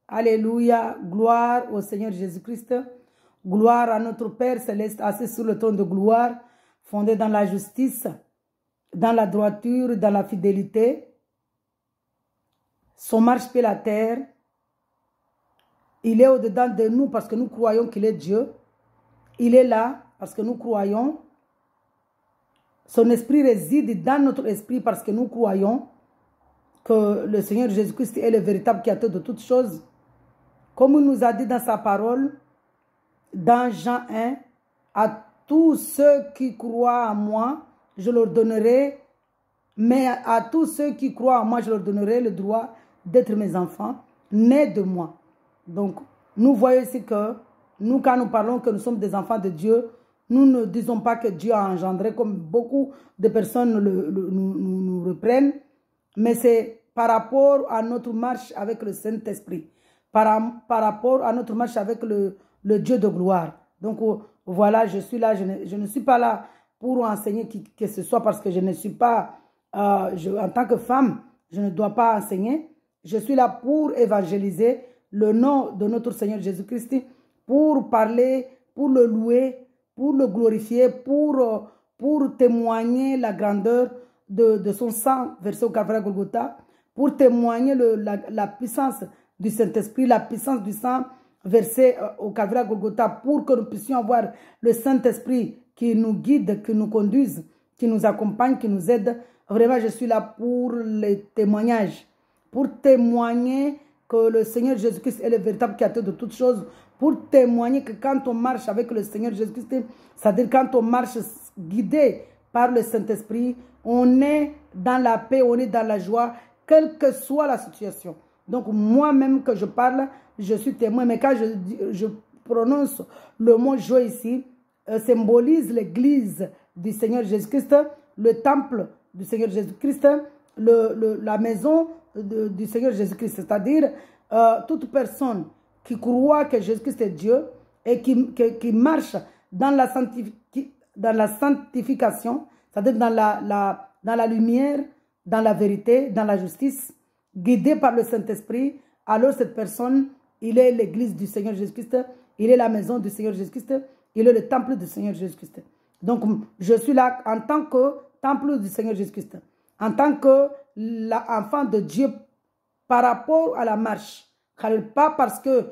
Alléluia, gloire au Seigneur Jésus-Christ, gloire à notre Père céleste assis sur le trône de gloire, fondé dans la justice, dans la droiture, dans la fidélité. Son marche sur la terre, il est au-dedans de nous parce que nous croyons qu'il est Dieu. Il est là parce que nous croyons. Son esprit réside dans notre esprit parce que nous croyons que le Seigneur Jésus-Christ est le véritable créateur de toutes choses. Comme il nous a dit dans sa parole, dans Jean 1, à tous ceux qui croient en moi, je leur donnerai, mais à tous ceux qui croient en moi, je leur donnerai le droit d'être mes enfants, nés de moi. Donc, nous voyons ici que nous, quand nous parlons que nous sommes des enfants de Dieu, nous ne disons pas que Dieu a engendré, comme beaucoup de personnes nous reprennent, mais c'est par rapport à notre marche avec le Saint-Esprit, par rapport à notre marche avec le Dieu de gloire. Donc, voilà, je suis là, je ne suis pas là pour enseigner qui que ce soit parce que je ne suis pas, en tant que femme, je ne dois pas enseigner. Je suis là pour évangéliser le nom de notre Seigneur Jésus-Christ, pour parler, pour le louer, pour le glorifier, pour témoigner la grandeur de son sang versé au Calvaire Golgotha, pour témoigner la puissance du Saint-Esprit, la puissance du sang versé au Calvaire Golgotha, pour que nous puissions avoir le Saint-Esprit qui nous guide, qui nous conduise, qui nous accompagne, qui nous aide. Vraiment, je suis là pour les témoignages, pour témoigner que le Seigneur Jésus-Christ est le véritable créateur de toutes choses, pour témoigner que quand on marche avec le Seigneur Jésus-Christ, c'est-à-dire quand on marche guidé par le Saint-Esprit, on est dans la paix, on est dans la joie, quelle que soit la situation. Donc moi-même que je parle, je suis témoin, mais quand je prononce le mot joie ici, symbolise l'église du Seigneur Jésus-Christ, le temple du Seigneur Jésus-Christ, la maison du Seigneur Jésus-Christ, c'est-à-dire toute personne qui croit que Jésus-Christ est Dieu et qui marche dans la sanctification, c'est-à-dire dans la lumière, dans la vérité, dans la justice, guidée par le Saint-Esprit, alors cette personne, il est l'église du Seigneur Jésus-Christ, il est la maison du Seigneur Jésus-Christ, il est le temple du Seigneur Jésus-Christ. Donc, je suis là en tant que temple du Seigneur Jésus-Christ, en tant que l'enfant de Dieu par rapport à la marche. Pas parce que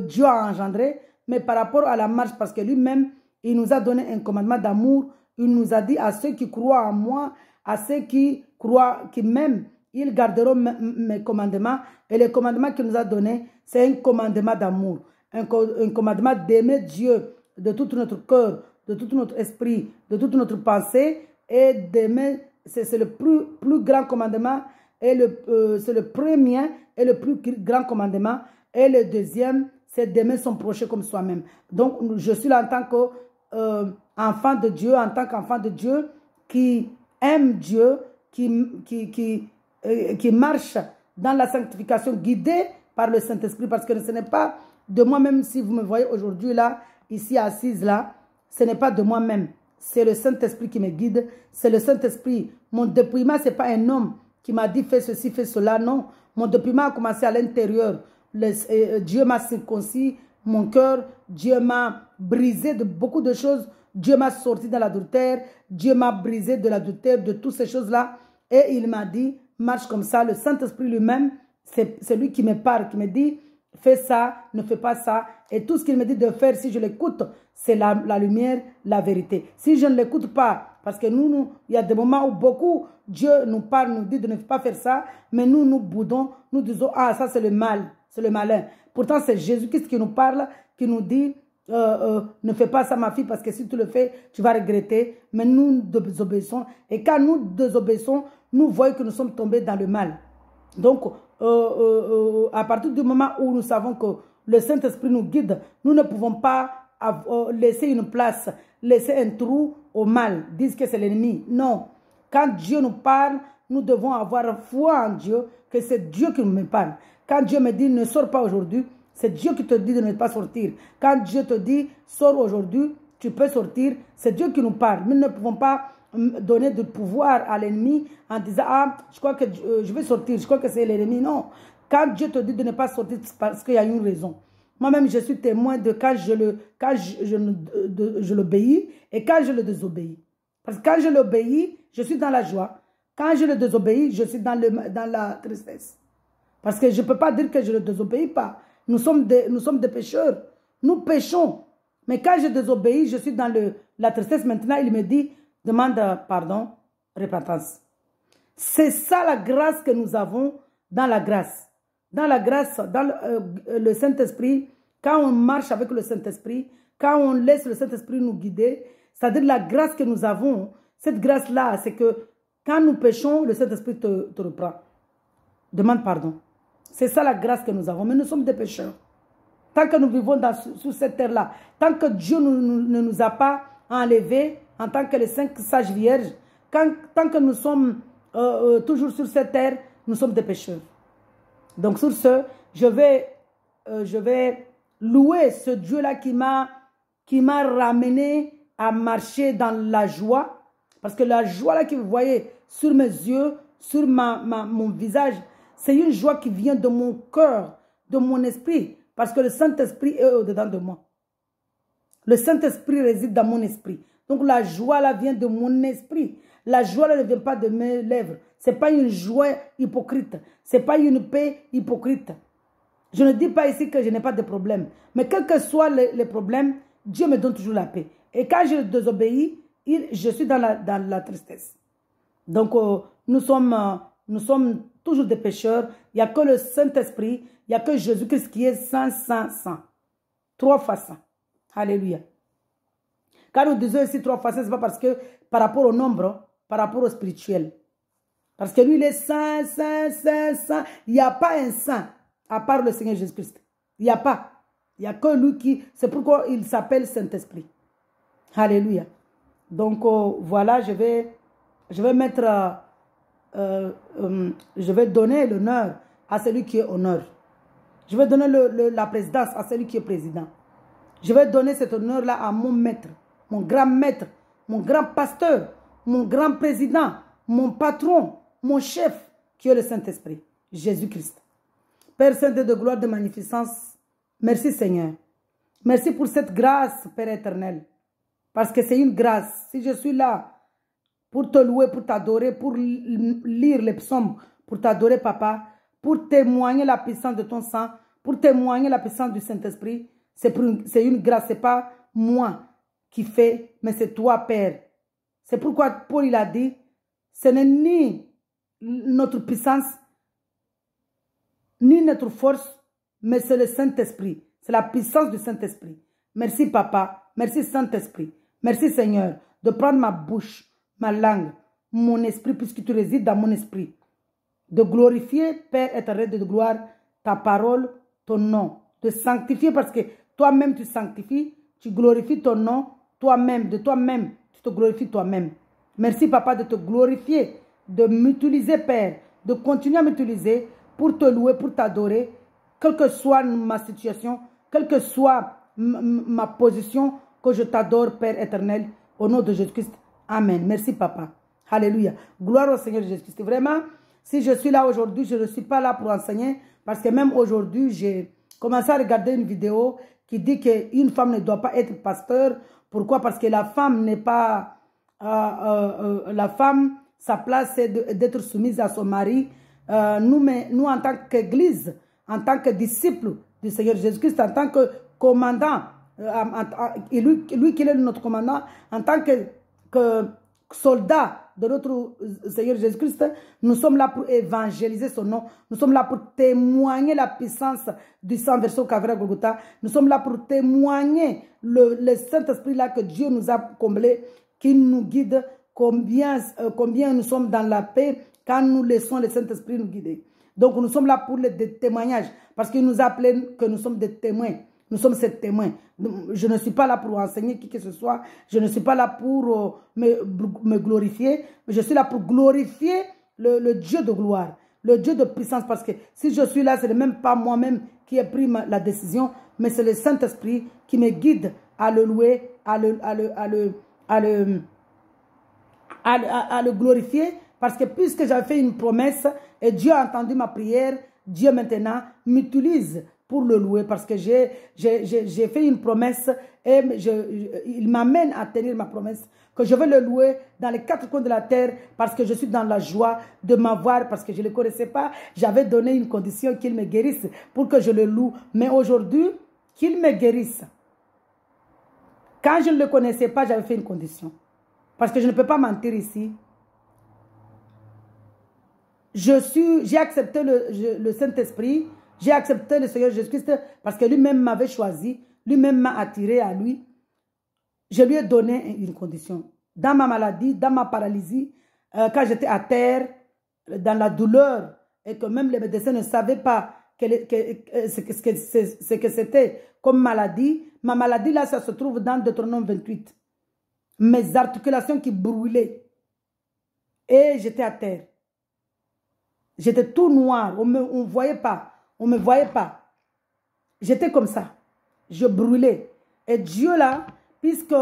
Dieu a engendré, mais par rapport à la marche, parce que lui-même, il nous a donné un commandement d'amour. Il nous a dit à ceux qui croient en moi, à ceux qui croient, qui m'aiment, ils garderont mes commandements. Et le commandement qu'il nous a donné, c'est un commandement d'amour. Un commandement d'aimer Dieu de tout notre cœur, de tout notre esprit, de toute notre pensée. Et d'aimer, c'est le plus grand commandement. Et c'est le premier et le plus grand commandement. Et le deuxième, c'est d'aimer son prochain comme soi-même. Donc, je suis là en tant qu'enfant de Dieu, en tant qu'enfant de Dieu qui aime Dieu, qui marche dans la sanctification, guidé par le Saint-Esprit, parce que ce n'est pas de moi-même, si vous me voyez aujourd'hui là, ici assise là, ce n'est pas de moi-même, c'est le Saint-Esprit qui me guide, c'est le Saint-Esprit. Mon dépouillement, ce n'est pas un homme qui m'a dit fais ceci, fais cela, non. Mon dépouillement a commencé à l'intérieur. Dieu m'a circoncis mon cœur, Dieu m'a brisé de beaucoup de choses, Dieu m'a sorti de l'adultère, Dieu m'a brisé de l'adultère, de toutes ces choses-là, et il m'a dit, marche comme ça. Le Saint-Esprit lui-même, c'est lui qui me parle, qui me dit, fais ça, ne fais pas ça, et tout ce qu'il me dit de faire, si je l'écoute, c'est la lumière, la vérité. Si je ne l'écoute pas, parce que il y a des moments où beaucoup, Dieu nous parle, nous dit de ne pas faire ça, mais nous boudons, nous disons, ah, ça c'est le mal, c'est le malin. Pourtant, c'est Jésus-Christ qui nous parle, qui nous dit, ne fais pas ça, ma fille, parce que si tu le fais, tu vas regretter. Mais nous désobéissons. Et quand nous désobéissons, nous voyons que nous sommes tombés dans le mal. Donc, à partir du moment où nous savons que le Saint-Esprit nous guide, nous ne pouvons pas laisser une place, laisser un trou au mal, dire que c'est l'ennemi. Non. Quand Dieu nous parle, nous devons avoir foi en Dieu, que c'est Dieu qui nous parle. Quand Dieu me dit ne sors pas aujourd'hui, c'est Dieu qui te dit de ne pas sortir. Quand Dieu te dit sors aujourd'hui, tu peux sortir, c'est Dieu qui nous parle. Nous ne pouvons pas donner de pouvoir à l'ennemi en disant ah, je crois que je vais sortir, je crois que c'est l'ennemi. Non. Quand Dieu te dit de ne pas sortir, c'est parce qu'il y a une raison. Moi-même, je suis témoin de quand je l'obéis et quand je le désobéis. Parce que quand je l'obéis, je suis dans la joie. Quand je le désobéis, je suis dans la tristesse. Parce que je ne peux pas dire que je ne le désobéis pas. Nous sommes des pécheurs. Nous péchons. Mais quand je désobéis, je suis dans la tristesse. Maintenant, il me dit, demande pardon, repentance. C'est ça la grâce que nous avons dans la grâce. Dans la grâce, dans le Saint-Esprit, quand on marche avec le Saint-Esprit, quand on laisse le Saint-Esprit nous guider, c'est-à-dire la grâce que nous avons, cette grâce-là, c'est que quand nous péchons, le Saint-Esprit te reprend. Demande pardon. C'est ça la grâce que nous avons. Mais nous sommes des pécheurs. Tant que nous vivons sous cette terre-là, tant que Dieu ne nous a pas enlevés en tant que les 5 sages vierges, tant que nous sommes toujours sur cette terre, nous sommes des pécheurs. Donc sur ce, je vais louer ce Dieu-là qui m'a ramené à marcher dans la joie. Parce que la joie là que vous voyez sur mes yeux, sur mon visage, c'est une joie qui vient de mon cœur, de mon esprit. Parce que le Saint-Esprit est au-dedans de moi. Le Saint-Esprit réside dans mon esprit. Donc la joie là vient de mon esprit. La joie là ne vient pas de mes lèvres. Ce n'est pas une joie hypocrite. Ce n'est pas une paix hypocrite. Je ne dis pas ici que je n'ai pas de problème. Mais quels que soient les problèmes, Dieu me donne toujours la paix. Et quand je désobéis, je suis dans la tristesse. Donc nous sommes toujours des pécheurs. Il n'y a que le Saint-Esprit. Il n'y a que Jésus-Christ qui est saint, saint, saint. 3 fois saint. Alléluia. Quand nous disons ici 3 fois saint, ce n'est pas parce que par rapport au nombre, par rapport au spirituel. Parce que lui, il est saint, saint, saint, saint. Il n'y a pas un saint à part le Seigneur Jésus-Christ. Il n'y a pas. Il n'y a que lui qui... C'est pourquoi il s'appelle Saint-Esprit. Alléluia. Donc, voilà, je vais mettre... je vais donner l'honneur à celui qui est honneur. Je vais donner la présidence à celui qui est président. Je vais donner cet honneur-là à mon maître, mon grand pasteur, mon grand président, mon patron, mon chef, qui est le Saint-Esprit, Jésus-Christ. Père Saint de gloire, de magnificence, merci Seigneur. Merci pour cette grâce, Père éternel. Parce que c'est une grâce. Si je suis là pour te louer, pour t'adorer, pour lire les psaumes, pour t'adorer, Papa, pour témoigner la puissance de ton sang, pour témoigner la puissance du Saint-Esprit, c'est une grâce. Ce n'est pas moi qui fais, mais c'est toi, Père. C'est pourquoi Paul il a dit, ce n'est ni notre puissance, ni notre force, mais c'est le Saint-Esprit. C'est la puissance du Saint-Esprit. Merci, Papa. Merci, Saint-Esprit. Merci, Seigneur, de prendre ma bouche, ma langue, mon esprit, puisque tu résides dans mon esprit. De glorifier, Père éternel de gloire, ta parole, ton nom. De sanctifier parce que toi-même tu sanctifies, tu glorifies ton nom, toi-même, de toi-même, tu te glorifies toi-même. Merci, Papa, de te glorifier, de m'utiliser, Père, de continuer à m'utiliser pour te louer, pour t'adorer, quelle que soit ma situation, quelle que soit ma position, que je t'adore, Père éternel, au nom de Jésus-Christ. Amen. Merci, Papa. Alléluia. Gloire au Seigneur Jésus-Christ. Vraiment, si je suis là aujourd'hui, je ne suis pas là pour enseigner, parce que même aujourd'hui, j'ai commencé à regarder une vidéo qui dit qu'une femme ne doit pas être pasteur. Pourquoi? Parce que la femme n'est pas... la femme, sa place, c'est d'être soumise à son mari. Nous, en tant qu'Église, en tant que disciples du Seigneur Jésus-Christ, en tant que commandant, et lui qui est notre commandant, en tant que soldat de notre Seigneur Jésus-Christ, nous sommes là pour évangéliser son nom. Nous sommes là pour témoigner la puissance du sang versé au Calvaire Golgotha. Nous sommes là pour témoigner le Saint-Esprit là que Dieu nous a comblé, qui nous guide, combien nous sommes dans la paix quand nous laissons le Saint-Esprit nous guider. Donc nous sommes là pour des témoignages, parce qu'il nous a appelé que nous sommes des témoins. Nous sommes ces témoins. Je ne suis pas là pour enseigner qui que ce soit. Je ne suis pas là pour me glorifier. Mais je suis là pour glorifier le Dieu de gloire, le Dieu de puissance. Parce que si je suis là, ce n'est même pas moi-même qui ai pris la décision, mais c'est le Saint-Esprit qui me guide à le louer, à le glorifier. Parce que puisque j'avais fait une promesse et Dieu a entendu ma prière, Dieu maintenant m'utilise pour le louer parce que j'ai fait une promesse et il m'amène à tenir ma promesse que je vais le louer dans les quatre coins de la terre parce que je suis dans la joie de m'avoir, parce que je ne le connaissais pas. J'avais donné une condition qu'il me guérisse pour que je le loue. Mais aujourd'hui, qu'il me guérisse. Quand je ne le connaissais pas, j'avais fait une condition. Parce que je ne peux pas mentir ici. J'ai accepté le Saint-Esprit, j'ai accepté le Seigneur Jésus-Christ parce que lui-même m'avait choisi, lui-même m'a attiré à lui. Je lui ai donné une condition. Dans ma maladie, dans ma paralysie, quand j'étais à terre, dans la douleur, et que même les médecins ne savaient pas ce que c'était comme maladie. Ma maladie, là, ça se trouve dans Deutéronome 28. Mes articulations qui brûlaient. Et j'étais à terre. J'étais tout noir. On ne voyait pas. On ne me voyait pas. J'étais comme ça. Je brûlais. Et Dieu, là, puisque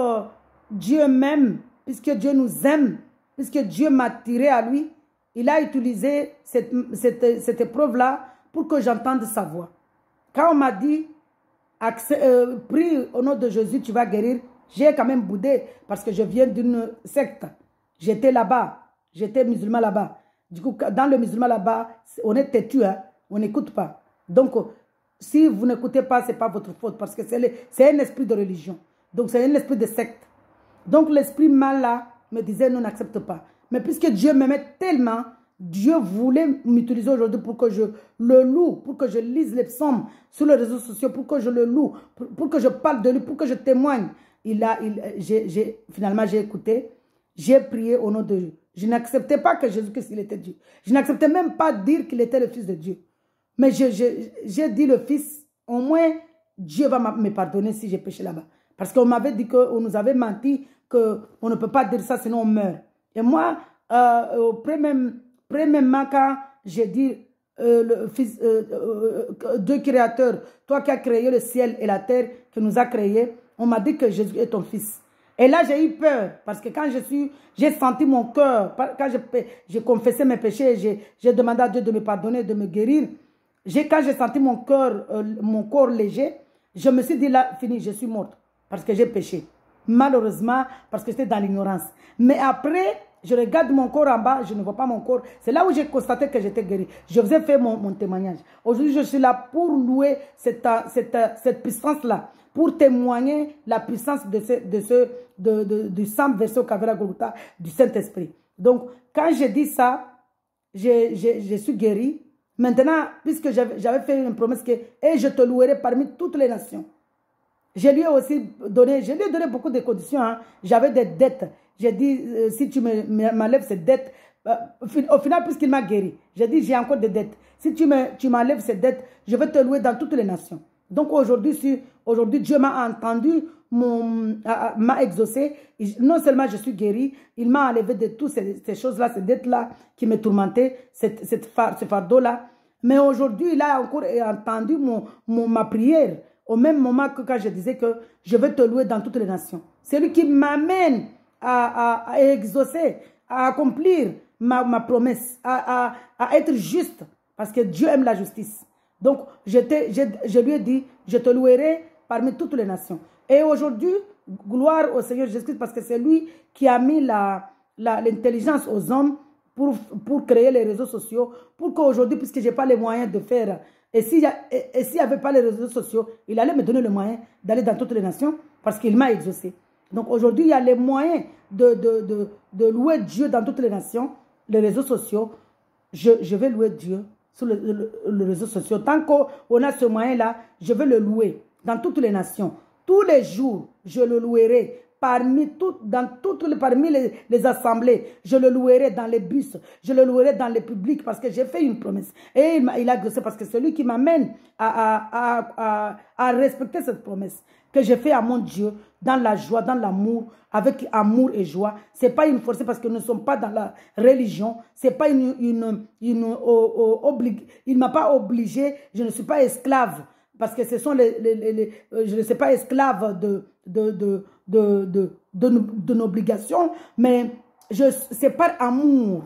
Dieu m'aime, puisque Dieu nous aime, puisque Dieu m'a tiré à lui, il a utilisé cette épreuve-là pour que j'entende sa voix. Quand on m'a dit, prie au nom de Jésus, tu vas guérir, j'ai quand même boudé parce que je viens d'une secte. J'étais là-bas. J'étais musulman là-bas. Du coup, dans le musulman là-bas, on est têtu, hein? On n'écoute pas. Donc, si vous n'écoutez pas, ce n'est pas votre faute parce que c'est un esprit de religion. Donc, c'est un esprit de secte. Donc, l'esprit mal là me disait, non, n'accepte pas. Mais puisque Dieu m'aimait tellement, Dieu voulait m'utiliser aujourd'hui pour que je le loue, pour que je lise les psaumes sur les réseaux sociaux, pour que je le loue, pour que je parle de lui, pour que je témoigne. Finalement, j'ai écouté, j'ai prié au nom de Dieu. Je n'acceptais pas que Jésus-Christ, il était Dieu. Je n'acceptais même pas dire qu'il était le Fils de Dieu. Mais j'ai dit le Fils, au moins, Dieu va me pardonner si j'ai péché là-bas. Parce qu'on m'avait dit qu'on nous avait menti, qu'on ne peut pas dire ça, sinon on meurt. Et moi, premièrement, quand j'ai dit, le Fils, Dieu créateur, toi qui as créé le ciel et la terre, qui nous a créés, on m'a dit que Jésus est ton Fils. Et là, j'ai eu peur parce que quand j'ai senti mon cœur, quand j'ai confessé mes péchés, j'ai demandé à Dieu de me pardonner, de me guérir. Quand j'ai senti mon corps léger, je me suis dit là, fini, je suis morte parce que j'ai péché. Malheureusement, parce que j'étais dans l'ignorance. Mais après, je regarde mon corps en bas, je ne vois pas mon corps. C'est là où j'ai constaté que j'étais guérie. Je vous ai fait mon témoignage. Aujourd'hui, je suis là pour louer cette puissance-là, pour témoigner la puissance du sang versé au Calvaire Golgotha du Saint-Esprit. Donc, quand j'ai dit ça, je suis guérie. Maintenant, puisque j'avais fait une promesse que et je te louerai parmi toutes les nations. Je lui ai aussi donné, beaucoup de conditions. Hein. J'avais des dettes. J'ai dit, si tu m'enlèves ces dettes, au final, puisqu'il m'a guéri, j'ai dit, j'ai encore des dettes. Si tu m'enlèves ces dettes, je vais te louer dans toutes les nations. Donc aujourd'hui, Dieu m'a entendu, m'a exaucé. Non seulement je suis guéri, il m'a enlevé de toutes ces choses-là, ces dettes-là qui me tourmentaient, ce fardeau-là. Mais aujourd'hui, il a encore entendu ma prière. Au même moment que quand je disais que je vais te louer dans toutes les nations. C'est lui qui m'amène à exaucer, à accomplir ma promesse, à être juste. Parce que Dieu aime la justice. Donc, je lui ai dit, je te louerai parmi toutes les nations. Et aujourd'hui, gloire au Seigneur Jésus-Christ parce que c'est lui qui a mis l'intelligence aux hommes pour créer les réseaux sociaux, pour qu'aujourd'hui, puisque je n'ai pas les moyens de faire, et s'il n'y avait pas les réseaux sociaux, il allait me donner le moyen d'aller dans toutes les nations parce qu'il m'a exaucé. Donc aujourd'hui, il y a les moyens de louer Dieu dans toutes les nations, les réseaux sociaux. Je vais louer Dieu sur les réseaux sociaux. Tant qu'on a ce moyen-là, je vais le louer dans toutes les nations. Tous les jours, je le louerai. Parmi les assemblées, je le louerai dans les bus, je le louerai dans les publics parce que j'ai fait une promesse. Et il a exaucé parce que c'est lui qui m'amène à respecter cette promesse que j'ai fait à mon Dieu dans la joie, dans l'amour, avec amour et joie. Ce n'est pas une force parce que nous ne sommes pas dans la religion. C'est pas il ne m'a pas obligé, je ne suis pas esclave. Parce que ce sont je ne suis pas esclave d'une obligation, mais c'est par amour.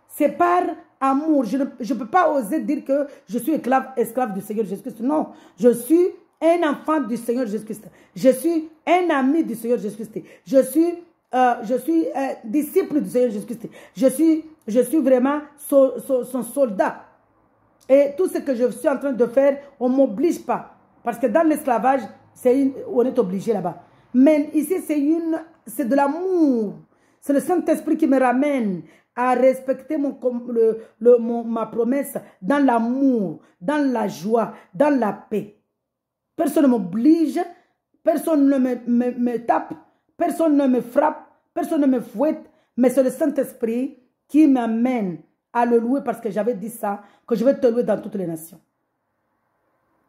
C'est par amour. Je ne peux pas oser dire que je suis esclave du Seigneur Jésus-Christ. Non, je suis un enfant du Seigneur Jésus-Christ. Je suis un ami du Seigneur Jésus-Christ. Je suis disciple du Seigneur Jésus-Christ. Je suis vraiment son soldat. Et tout ce que je suis en train de faire, on ne m'oblige pas. Parce que dans l'esclavage, on est obligé là-bas. Mais ici, c'est de l'amour. C'est le Saint-Esprit qui me ramène à respecter ma promesse dans l'amour, dans la joie, dans la paix. Personne ne m'oblige, personne ne me tape, personne ne me frappe, personne ne me fouette, mais c'est le Saint-Esprit qui m'amène à le louer parce que j'avais dit ça, que je vais te louer dans toutes les nations.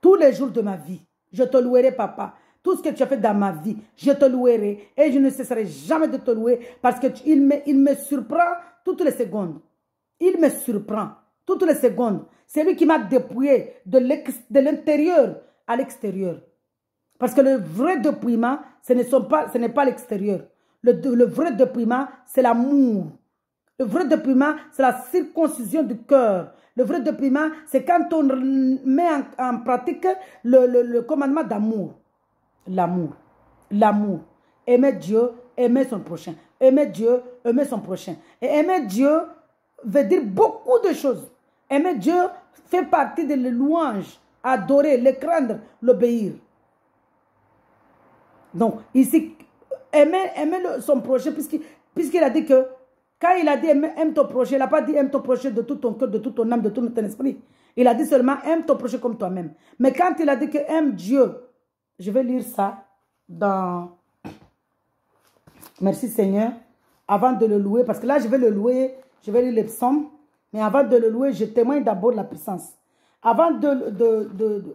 Tous les jours de ma vie, je te louerai, papa. Tout ce que tu as fait dans ma vie, je te louerai et je ne cesserai jamais de te louer parce qu'il me surprend toutes les secondes. Il me surprend toutes les secondes. C'est lui qui m'a dépouillé de l'intérieur à l'extérieur. Parce que le vrai dépouillement, ce n'est pas l'extérieur. Le vrai dépouillement, c'est l'amour. Le vrai dépouillement, c'est la circoncision du cœur. Le vrai dépouillement, c'est quand on met en pratique le commandement d'amour. L'amour. L'amour. Aimer Dieu, aimer son prochain. Aimer Dieu, aimer son prochain. Et aimer Dieu veut dire beaucoup de choses. Aimer Dieu fait partie de la louange. Adorer, le craindre, l'obéir. Donc, ici, aimer son prochain, puisqu'il a dit que, quand il a dit aime ton prochain, il n'a pas dit aime ton prochain de tout ton cœur, de toute ton âme, de tout ton esprit. Il a dit seulement aime ton prochain comme toi-même. Mais quand il a dit que aime Dieu, je vais lire ça dans... Merci Seigneur. Avant de le louer, parce que là je vais le louer, je vais lire les psaumes. Mais avant de le louer, je témoigne d'abord de la puissance. Avant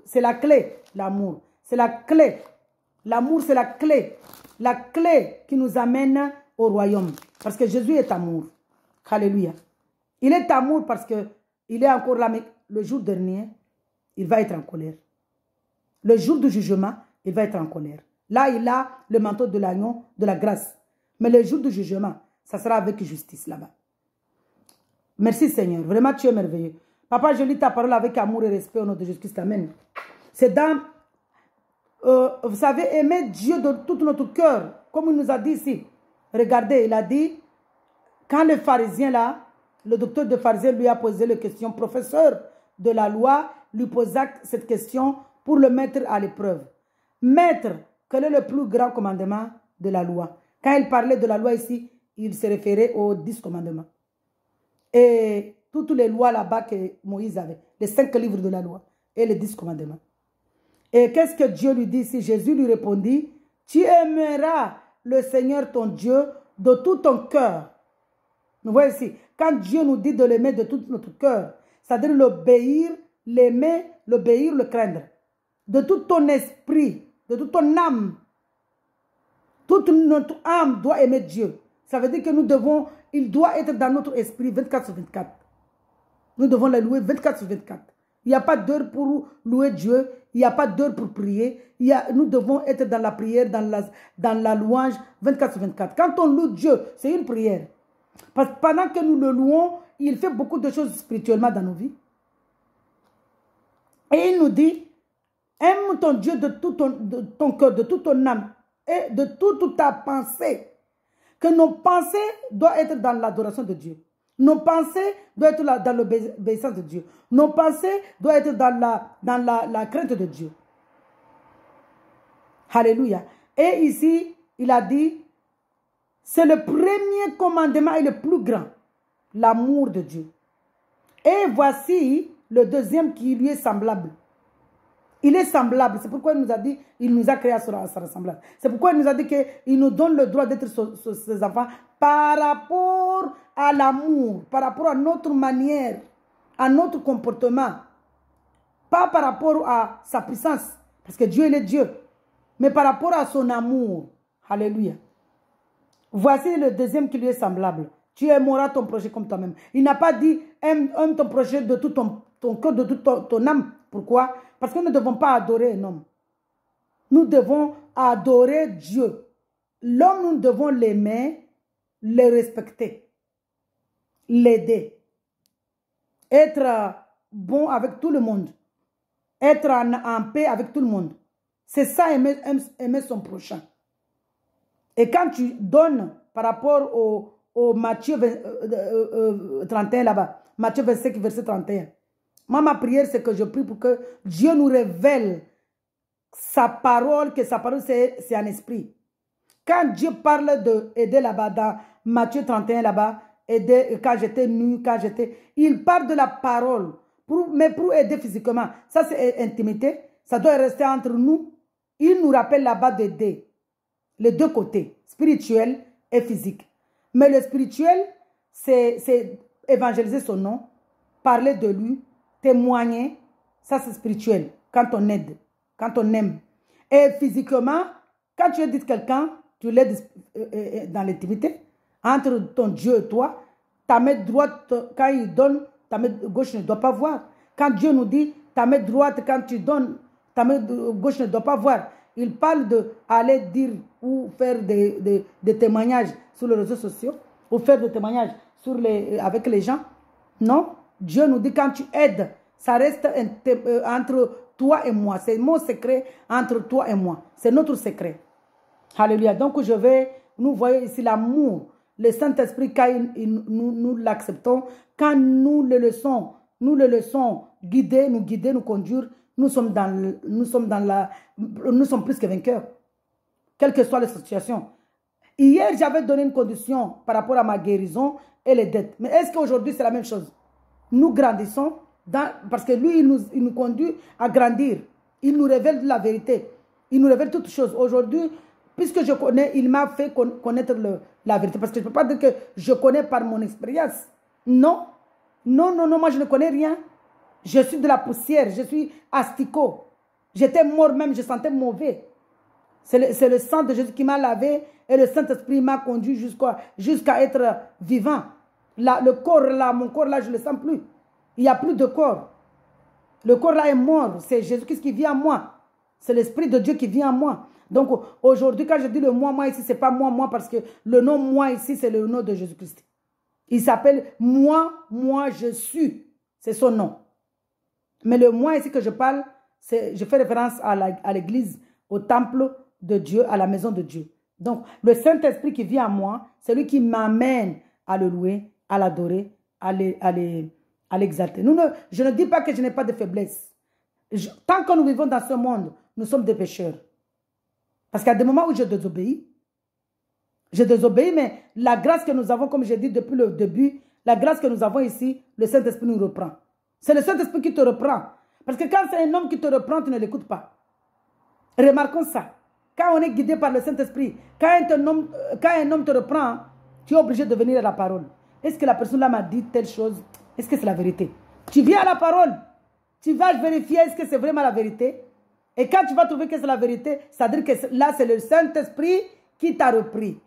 c'est la clé, l'amour. C'est la clé. L'amour, c'est la clé. La clé qui nous amène au royaume. Parce que Jésus est amour. Alléluia. Il est amour parce qu'il est encore là, mais le jour dernier, il va être en colère. Le jour du jugement, il va être en colère. Là, il a le manteau de l'agneau, de la grâce. Mais le jour du jugement, ça sera avec justice là-bas. Merci Seigneur. Vraiment, tu es merveilleux. Papa, je lis ta parole avec amour et respect au nom de Jésus-Christ. Amen. C'est dans, vous savez, aimer Dieu de tout notre cœur. Comme il nous a dit ici. Regardez, il a dit, quand le pharisien là, le docteur de pharisien lui a posé la question, professeur de la loi lui posa cette question pour le mettre à l'épreuve. Maître, quel est le plus grand commandement de la loi? Quand il parlait de la loi ici, il se référait aux 10 commandements. Et toutes les lois là-bas que Moïse avait, les 5 livres de la loi et les 10 commandements. Et qu'est-ce que Dieu lui dit ici? Jésus lui répondit, tu aimeras le Seigneur ton Dieu de tout ton cœur. Nous voyons ici, quand Dieu nous dit de l'aimer de tout notre cœur, c'est-à-dire l'obéir, l'aimer, l'obéir, le craindre. De tout ton esprit, de toute ton âme. Toute notre âme doit aimer Dieu. Ça veut dire que il doit être dans notre esprit 24 sur 24. Nous devons le louer 24 sur 24. Il n'y a pas d'heure pour louer Dieu. Il n'y a pas d'heure pour prier. Nous devons être dans la prière, dans la louange 24 sur 24. Quand on loue Dieu, c'est une prière. Parce que pendant que nous le louons, il fait beaucoup de choses spirituellement dans nos vies. Et il nous dit, aime ton Dieu de tout ton cœur, de toute ton âme et de toute ta pensée. Que nos pensées doivent être dans l'adoration de Dieu. Nos pensées doivent être dans l'obéissance de Dieu. Nos pensées doivent être dans la crainte de Dieu. Alléluia. Et ici, il a dit, c'est le premier commandement et le plus grand, l'amour de Dieu. Et voici le deuxième qui lui est semblable. Il est semblable. C'est pourquoi il nous a dit, il nous a créé à sa ressemblance. C'est pourquoi il nous a dit qu'il nous donne le droit d'être ses enfants par rapport à l'amour, par rapport à notre manière, à notre comportement. Pas par rapport à sa puissance, parce que Dieu il est Dieu, mais par rapport à son amour. Alléluia. Voici le deuxième qui lui est semblable. Tu aimeras ton prochain comme toi-même. Il n'a pas dit aime ton prochain de tout ton cœur, de toute ton âme. Pourquoi? Parce que nous ne devons pas adorer un homme. Nous devons adorer Dieu. L'homme, nous devons l'aimer, le respecter, l'aider. être bon avec tout le monde, être en paix avec tout le monde. C'est ça, aimer son prochain. Et quand tu donnes par rapport au Matthieu 31 là-bas, Matthieu 25, verset 31, moi, ma prière, c'est que je prie pour que Dieu nous révèle sa parole, que sa parole, c'est un esprit. Quand Dieu parle d'aider là-bas, dans Matthieu 31 là-bas, aider quand j'étais nu, il parle de la parole, mais pour aider physiquement. Ça, c'est intimité. Ça doit rester entre nous. Il nous rappelle là-bas d'aider. Les deux côtés, spirituel et physique. Mais le spirituel, c'est évangéliser son nom, parler de lui, témoigner. Ça, c'est spirituel. Quand on aide, quand on aime. Et physiquement, quand tu aides quelqu'un, tu l'aides dans l'intimité. Entre ton Dieu et toi, ta main droite, quand il donne, ta main gauche ne doit pas voir. Quand Dieu nous dit, ta main droite, quand tu donnes, ta main gauche ne doit pas voir. Il parle d'aller dire ou faire des témoignages sur les réseaux sociaux, ou faire des témoignages avec les gens. Non, Dieu nous dit quand tu aides, ça reste entre toi et moi. C'est mon secret entre toi et moi. C'est notre secret. Alléluia. Donc nous voyons ici l'amour. Le Saint-Esprit, quand nous l'acceptons, quand nous le laissons guider, nous conduire, nous sommes plus que vainqueurs, quelle que soit la situation. Hier, j'avais donné une condition par rapport à ma guérison et les dettes. Mais est-ce qu'aujourd'hui, c'est la même chose? Nous grandissons parce que lui, il nous conduit à grandir. Il nous révèle la vérité. Il nous révèle toutes choses. Aujourd'hui, puisque je connais, il m'a fait connaître la vérité. Parce que je ne peux pas dire que je connais par mon expérience. Non. Non, moi je ne connais rien. Je suis de la poussière, je suis asticot. J'étais mort même, je sentais mauvais. C'est le sang de Jésus qui m'a lavé et le Saint-Esprit m'a conduit jusqu'à être vivant. Le corps là, mon corps là, je ne le sens plus. Il n'y a plus de corps. Le corps là est mort. C'est Jésus-Christ qui vit en moi. C'est l'Esprit de Dieu qui vit en moi. Donc aujourd'hui, quand je dis le moi ici, ce n'est pas moi parce que le nom moi ici, c'est le nom de Jésus-Christ. Il s'appelle moi, je suis. C'est son nom. Mais le moi ici que je parle, je fais référence à l'église, au temple de Dieu, à la maison de Dieu. Donc, le Saint-Esprit qui vit en moi, c'est lui qui m'amène à le louer, à l'adorer, à l'exalter. Je ne dis pas que je n'ai pas de faiblesse. Tant que nous vivons dans ce monde, nous sommes des pécheurs. Parce qu'il y a des moments où je désobéis. Je désobéis, mais la grâce que nous avons, comme j'ai dit depuis le début, la grâce que nous avons ici, le Saint-Esprit nous reprend. C'est le Saint-Esprit qui te reprend. Parce que quand c'est un homme qui te reprend, tu ne l'écoutes pas. Remarquons ça. Quand on est guidé par le Saint-Esprit, quand un homme te reprend, tu es obligé de venir à la parole. Est-ce que la personne là m'a dit telle chose? Est-ce que c'est la vérité? Tu viens à la parole. Tu vas vérifier est-ce que c'est vraiment la vérité. Et quand tu vas trouver que c'est la vérité, ça veut dire que là, c'est le Saint-Esprit qui t'a repris.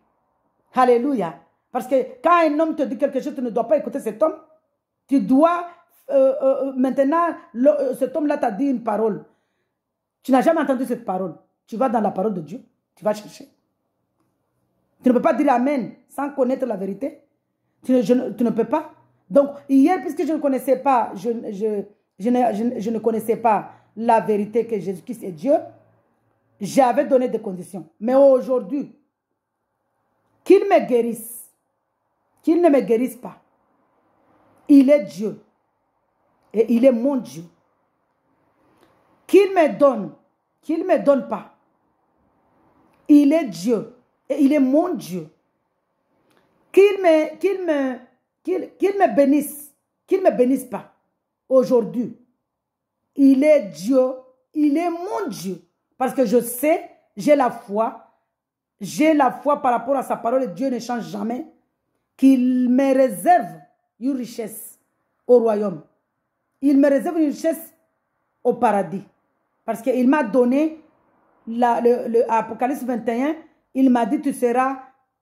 Alléluia. Parce que quand un homme te dit quelque chose, tu ne dois pas écouter cet homme. Tu dois, maintenant, cet homme-là t'a dit une parole. Tu n'as jamais entendu cette parole. Tu vas dans la parole de Dieu. Tu vas chercher. Tu ne peux pas dire Amen sans connaître la vérité. Tu ne peux pas. Donc, hier, puisque je ne connaissais pas, je ne connaissais pas la vérité que Jésus-Christ est Dieu, j'avais donné des conditions. Mais aujourd'hui, qu'il me guérisse, qu'il ne me guérisse pas, il est Dieu et il est mon Dieu. Qu'il me donne pas, il est Dieu et il est mon Dieu. Qu'il me bénisse pas aujourd'hui. Il est Dieu, il est mon Dieu. Parce que je sais, j'ai la foi par rapport à sa parole et Dieu ne change jamais, qu'il me réserve une richesse au royaume. Il me réserve une richesse au paradis. Parce qu'il m'a donné l'Apocalypse 21, il m'a dit tu seras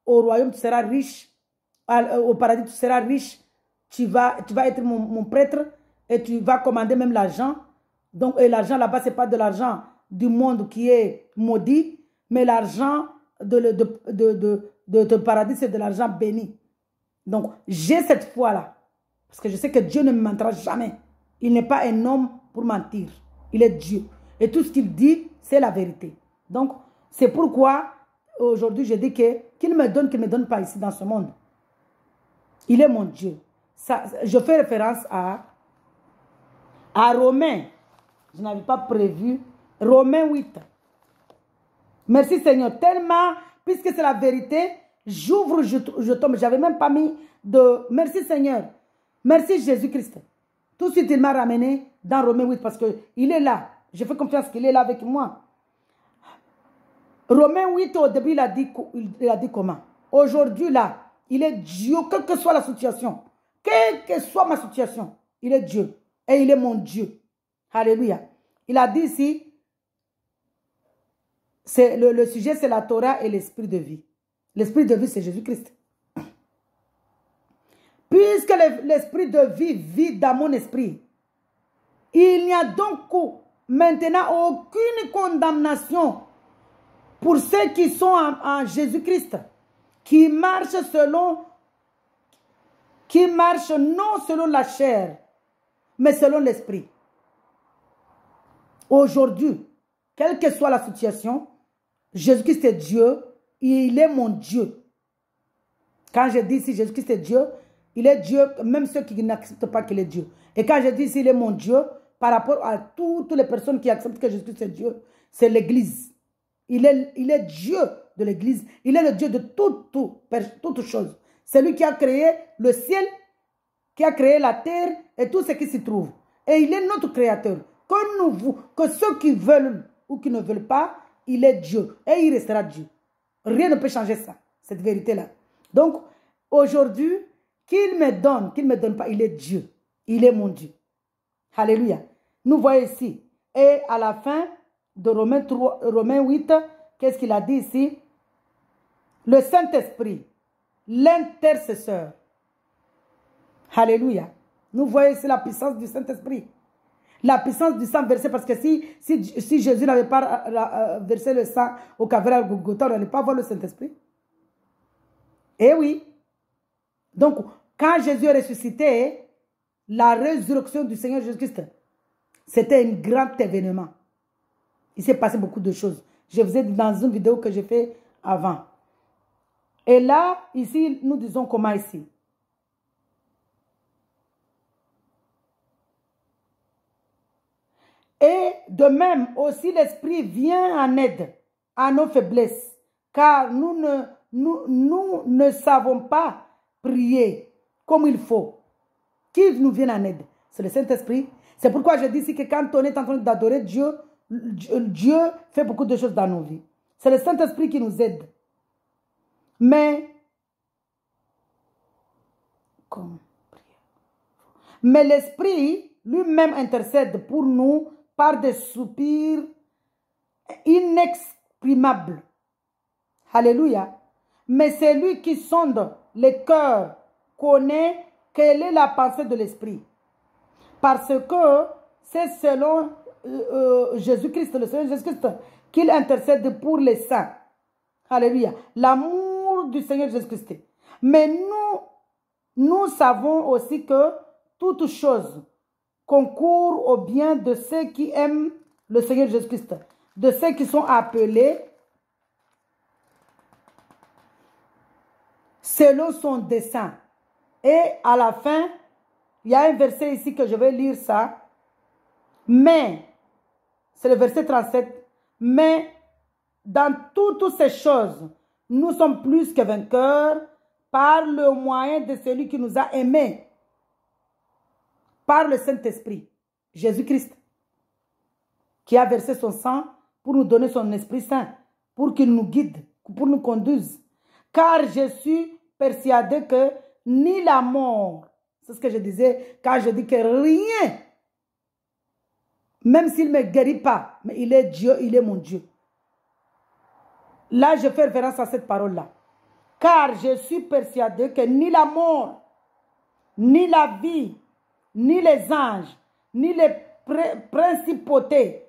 au royaume, tu seras riche, au paradis tu seras riche, tu vas être mon prêtre et tu vas commander même l'argent. Donc, et l'argent là-bas, ce n'est pas de l'argent du monde qui est maudit, mais l'argent de paradis, c'est de l'argent béni. Donc, j'ai cette foi-là. Parce que je sais que Dieu ne me mentira jamais. Il n'est pas un homme pour mentir. Il est Dieu. Et tout ce qu'il dit, c'est la vérité. Donc, c'est pourquoi, aujourd'hui, je dis qu'il me donne pas ici dans ce monde. Il est mon Dieu. Ça, je fais référence à Romains. Je n'avais pas prévu. Romains 8. Merci Seigneur. Tellement, puisque c'est la vérité, j'ouvre, je tombe. Je n'avais même pas mis de... Merci Seigneur. Merci Jésus-Christ. Tout de suite, il m'a ramené dans Romains 8 parce qu'il est là. Je fais confiance qu'il est là avec moi. Romains 8, au début, il a dit comment? Aujourd'hui, là, il est Dieu, quelle que soit la situation. Quelle que soit ma situation, il est Dieu. Et il est mon Dieu. Alléluia. Il a dit ici, le sujet, c'est la Torah et l'esprit de vie. L'esprit de vie, c'est Jésus-Christ. Puisque l'esprit de vie vit dans mon esprit, il n'y a donc maintenant aucune condamnation pour ceux qui sont en Jésus-Christ, qui marchent non selon la chair, mais selon l'esprit. Aujourd'hui, quelle que soit la situation, Jésus-Christ est Dieu, il est mon Dieu. Quand je dis ici Jésus-Christ est Dieu, il est Dieu, même ceux qui n'acceptent pas qu'il est Dieu. Et quand je dis ici il est mon Dieu, par rapport à toutes les personnes qui acceptent que Jésus-Christ est Dieu, c'est l'Église. Il est Dieu de l'Église. Il est le Dieu de toutes choses. C'est lui qui a créé le ciel, qui a créé la terre et tout ce qui s'y trouve. Et il est notre créateur. Que ceux qui veulent ou qui ne veulent pas, il est Dieu. Et il restera Dieu. Rien ne peut changer ça, cette vérité-là. Donc, aujourd'hui, qu'il me donne pas, il est Dieu. Il est mon Dieu. Alléluia. Nous voyons ici. Et à la fin de Romains 8, qu'est-ce qu'il a dit ici? Le Saint-Esprit, l'intercesseur. Alléluia. Nous voyons ici la puissance du Saint-Esprit. La puissance du sang versé, parce que si Jésus n'avait pas versé le sang au Calvaire à Golgotha, on n'allait pas voir le Saint-Esprit. Eh oui. Donc, quand Jésus est ressuscité, la résurrection du Seigneur Jésus-Christ, c'était un grand événement. Il s'est passé beaucoup de choses. Je vous ai dit dans une vidéo que j'ai fait avant. Et là, ici, nous disons comment ici. Et de même aussi l'Esprit vient en aide à nos faiblesses, car nous ne savons pas prier comme il faut. Qui nous vient en aide? C'est le Saint-Esprit. C'est pourquoi je dis ici que quand on est en train d'adorer Dieu, Dieu fait beaucoup de choses dans nos vies. C'est le Saint-Esprit qui nous aide. Mais l'Esprit lui-même intercède pour nous par des soupirs inexprimables. Alléluia. Mais c'est lui qui sonde les cœurs, connaît quelle est la pensée de l'Esprit. Parce que c'est selon Jésus-Christ, le Seigneur Jésus-Christ, qu'il intercède pour les saints. Alléluia. L'amour du Seigneur Jésus-Christ. Mais nous savons aussi que toute chose concourt au bien de ceux qui aiment le Seigneur Jésus-Christ, de ceux qui sont appelés selon son dessein. Et à la fin, il y a un verset ici que je vais lire ça. Mais, c'est le verset 37. Mais, dans toutes ces choses, nous sommes plus que vainqueurs par le moyen de celui qui nous a aimés. Par le Saint-Esprit, Jésus-Christ, qui a versé son sang pour nous donner son Esprit Saint, pour qu'il nous guide, pour nous conduise. Car je suis persuadé que ni la mort, c'est ce que je disais, car je dis que rien, même s'il ne me guérit pas, mais il est Dieu, il est mon Dieu. Là, je fais référence à cette parole-là. Car je suis persuadé que ni la mort, ni la vie, ni les anges, ni les principautés,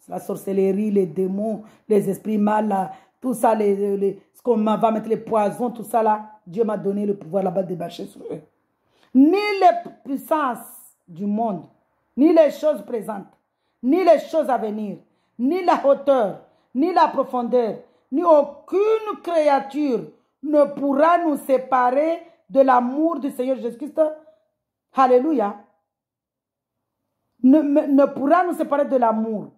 la sorcellerie, les démons, les esprits mal, tout ça, ce qu'on va mettre les poisons, tout ça là, Dieu m'a donné le pouvoir là-bas de bâcher sur eux. ni les puissances du monde, ni les choses présentes, ni les choses à venir, ni la hauteur, ni la profondeur, ni aucune créature ne pourra nous séparer de l'amour du Seigneur Jésus-Christ. Alléluia. Ne pourra nous séparer de l'amour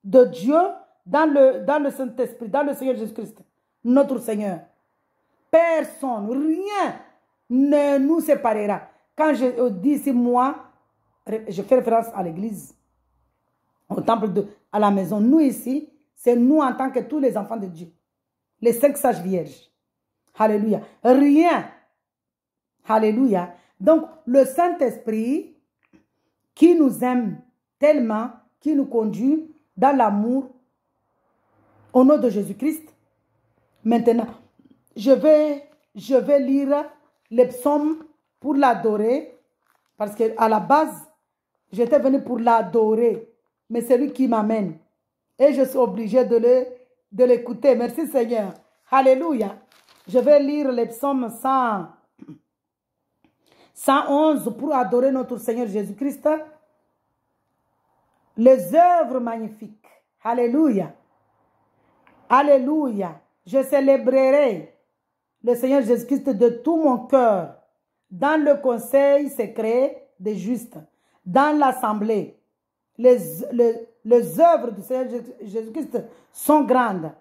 de Dieu dans le Saint-Esprit, dans le Seigneur Jésus-Christ, notre Seigneur. Personne, rien ne nous séparera. Quand je dis ici moi, je fais référence à l'église, au temple, à la maison. Nous ici, c'est nous en tant que tous les enfants de Dieu. Les 5 sages vierges. Alléluia. Rien. Alléluia. Donc, le Saint-Esprit qui nous aime tellement, qui nous conduit dans l'amour au nom de Jésus-Christ. Maintenant, je vais lire les psaumes pour l'adorer. Parce qu'à la base, j'étais venu pour l'adorer. Mais c'est lui qui m'amène. Et je suis obligée de l'écouter. Merci Seigneur. Alléluia. Je vais lire les psaumes 111 pour adorer notre Seigneur Jésus-Christ. Les œuvres magnifiques. Alléluia. Alléluia. Je célébrerai le Seigneur Jésus-Christ de tout mon cœur dans le conseil secret des justes, dans l'assemblée. Les œuvres du Seigneur Jésus-Christ sont grandes.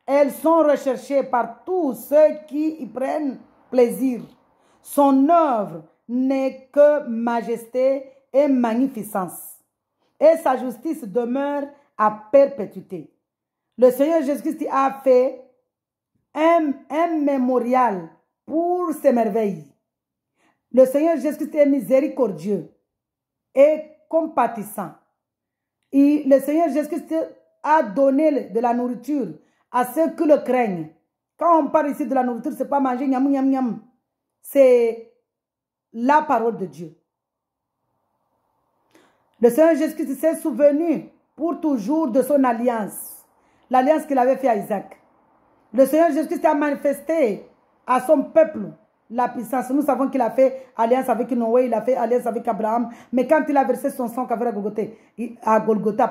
Elles sont recherchées par tous ceux qui y prennent plaisir. Son œuvre n'est que majesté et magnificence. Et sa justice demeure à perpétuité. Le Seigneur Jésus-Christ a fait un mémorial pour ses merveilles. Le Seigneur Jésus-Christ est miséricordieux et compatissant. Et le Seigneur Jésus-Christ a donné de la nourriture à ceux qui le craignent. Quand on parle ici de la nourriture, ce n'est pas manger nyam nyam nyam. C'est la parole de Dieu. Le Seigneur Jésus-Christ s'est souvenu pour toujours de son alliance. L'alliance qu'il avait fait à Isaac. Le Seigneur Jésus-Christ a manifesté à son peuple la puissance. Nous savons qu'il a fait alliance avec Noé, il a fait alliance avec Abraham. Mais quand il a versé son sang à Golgotha,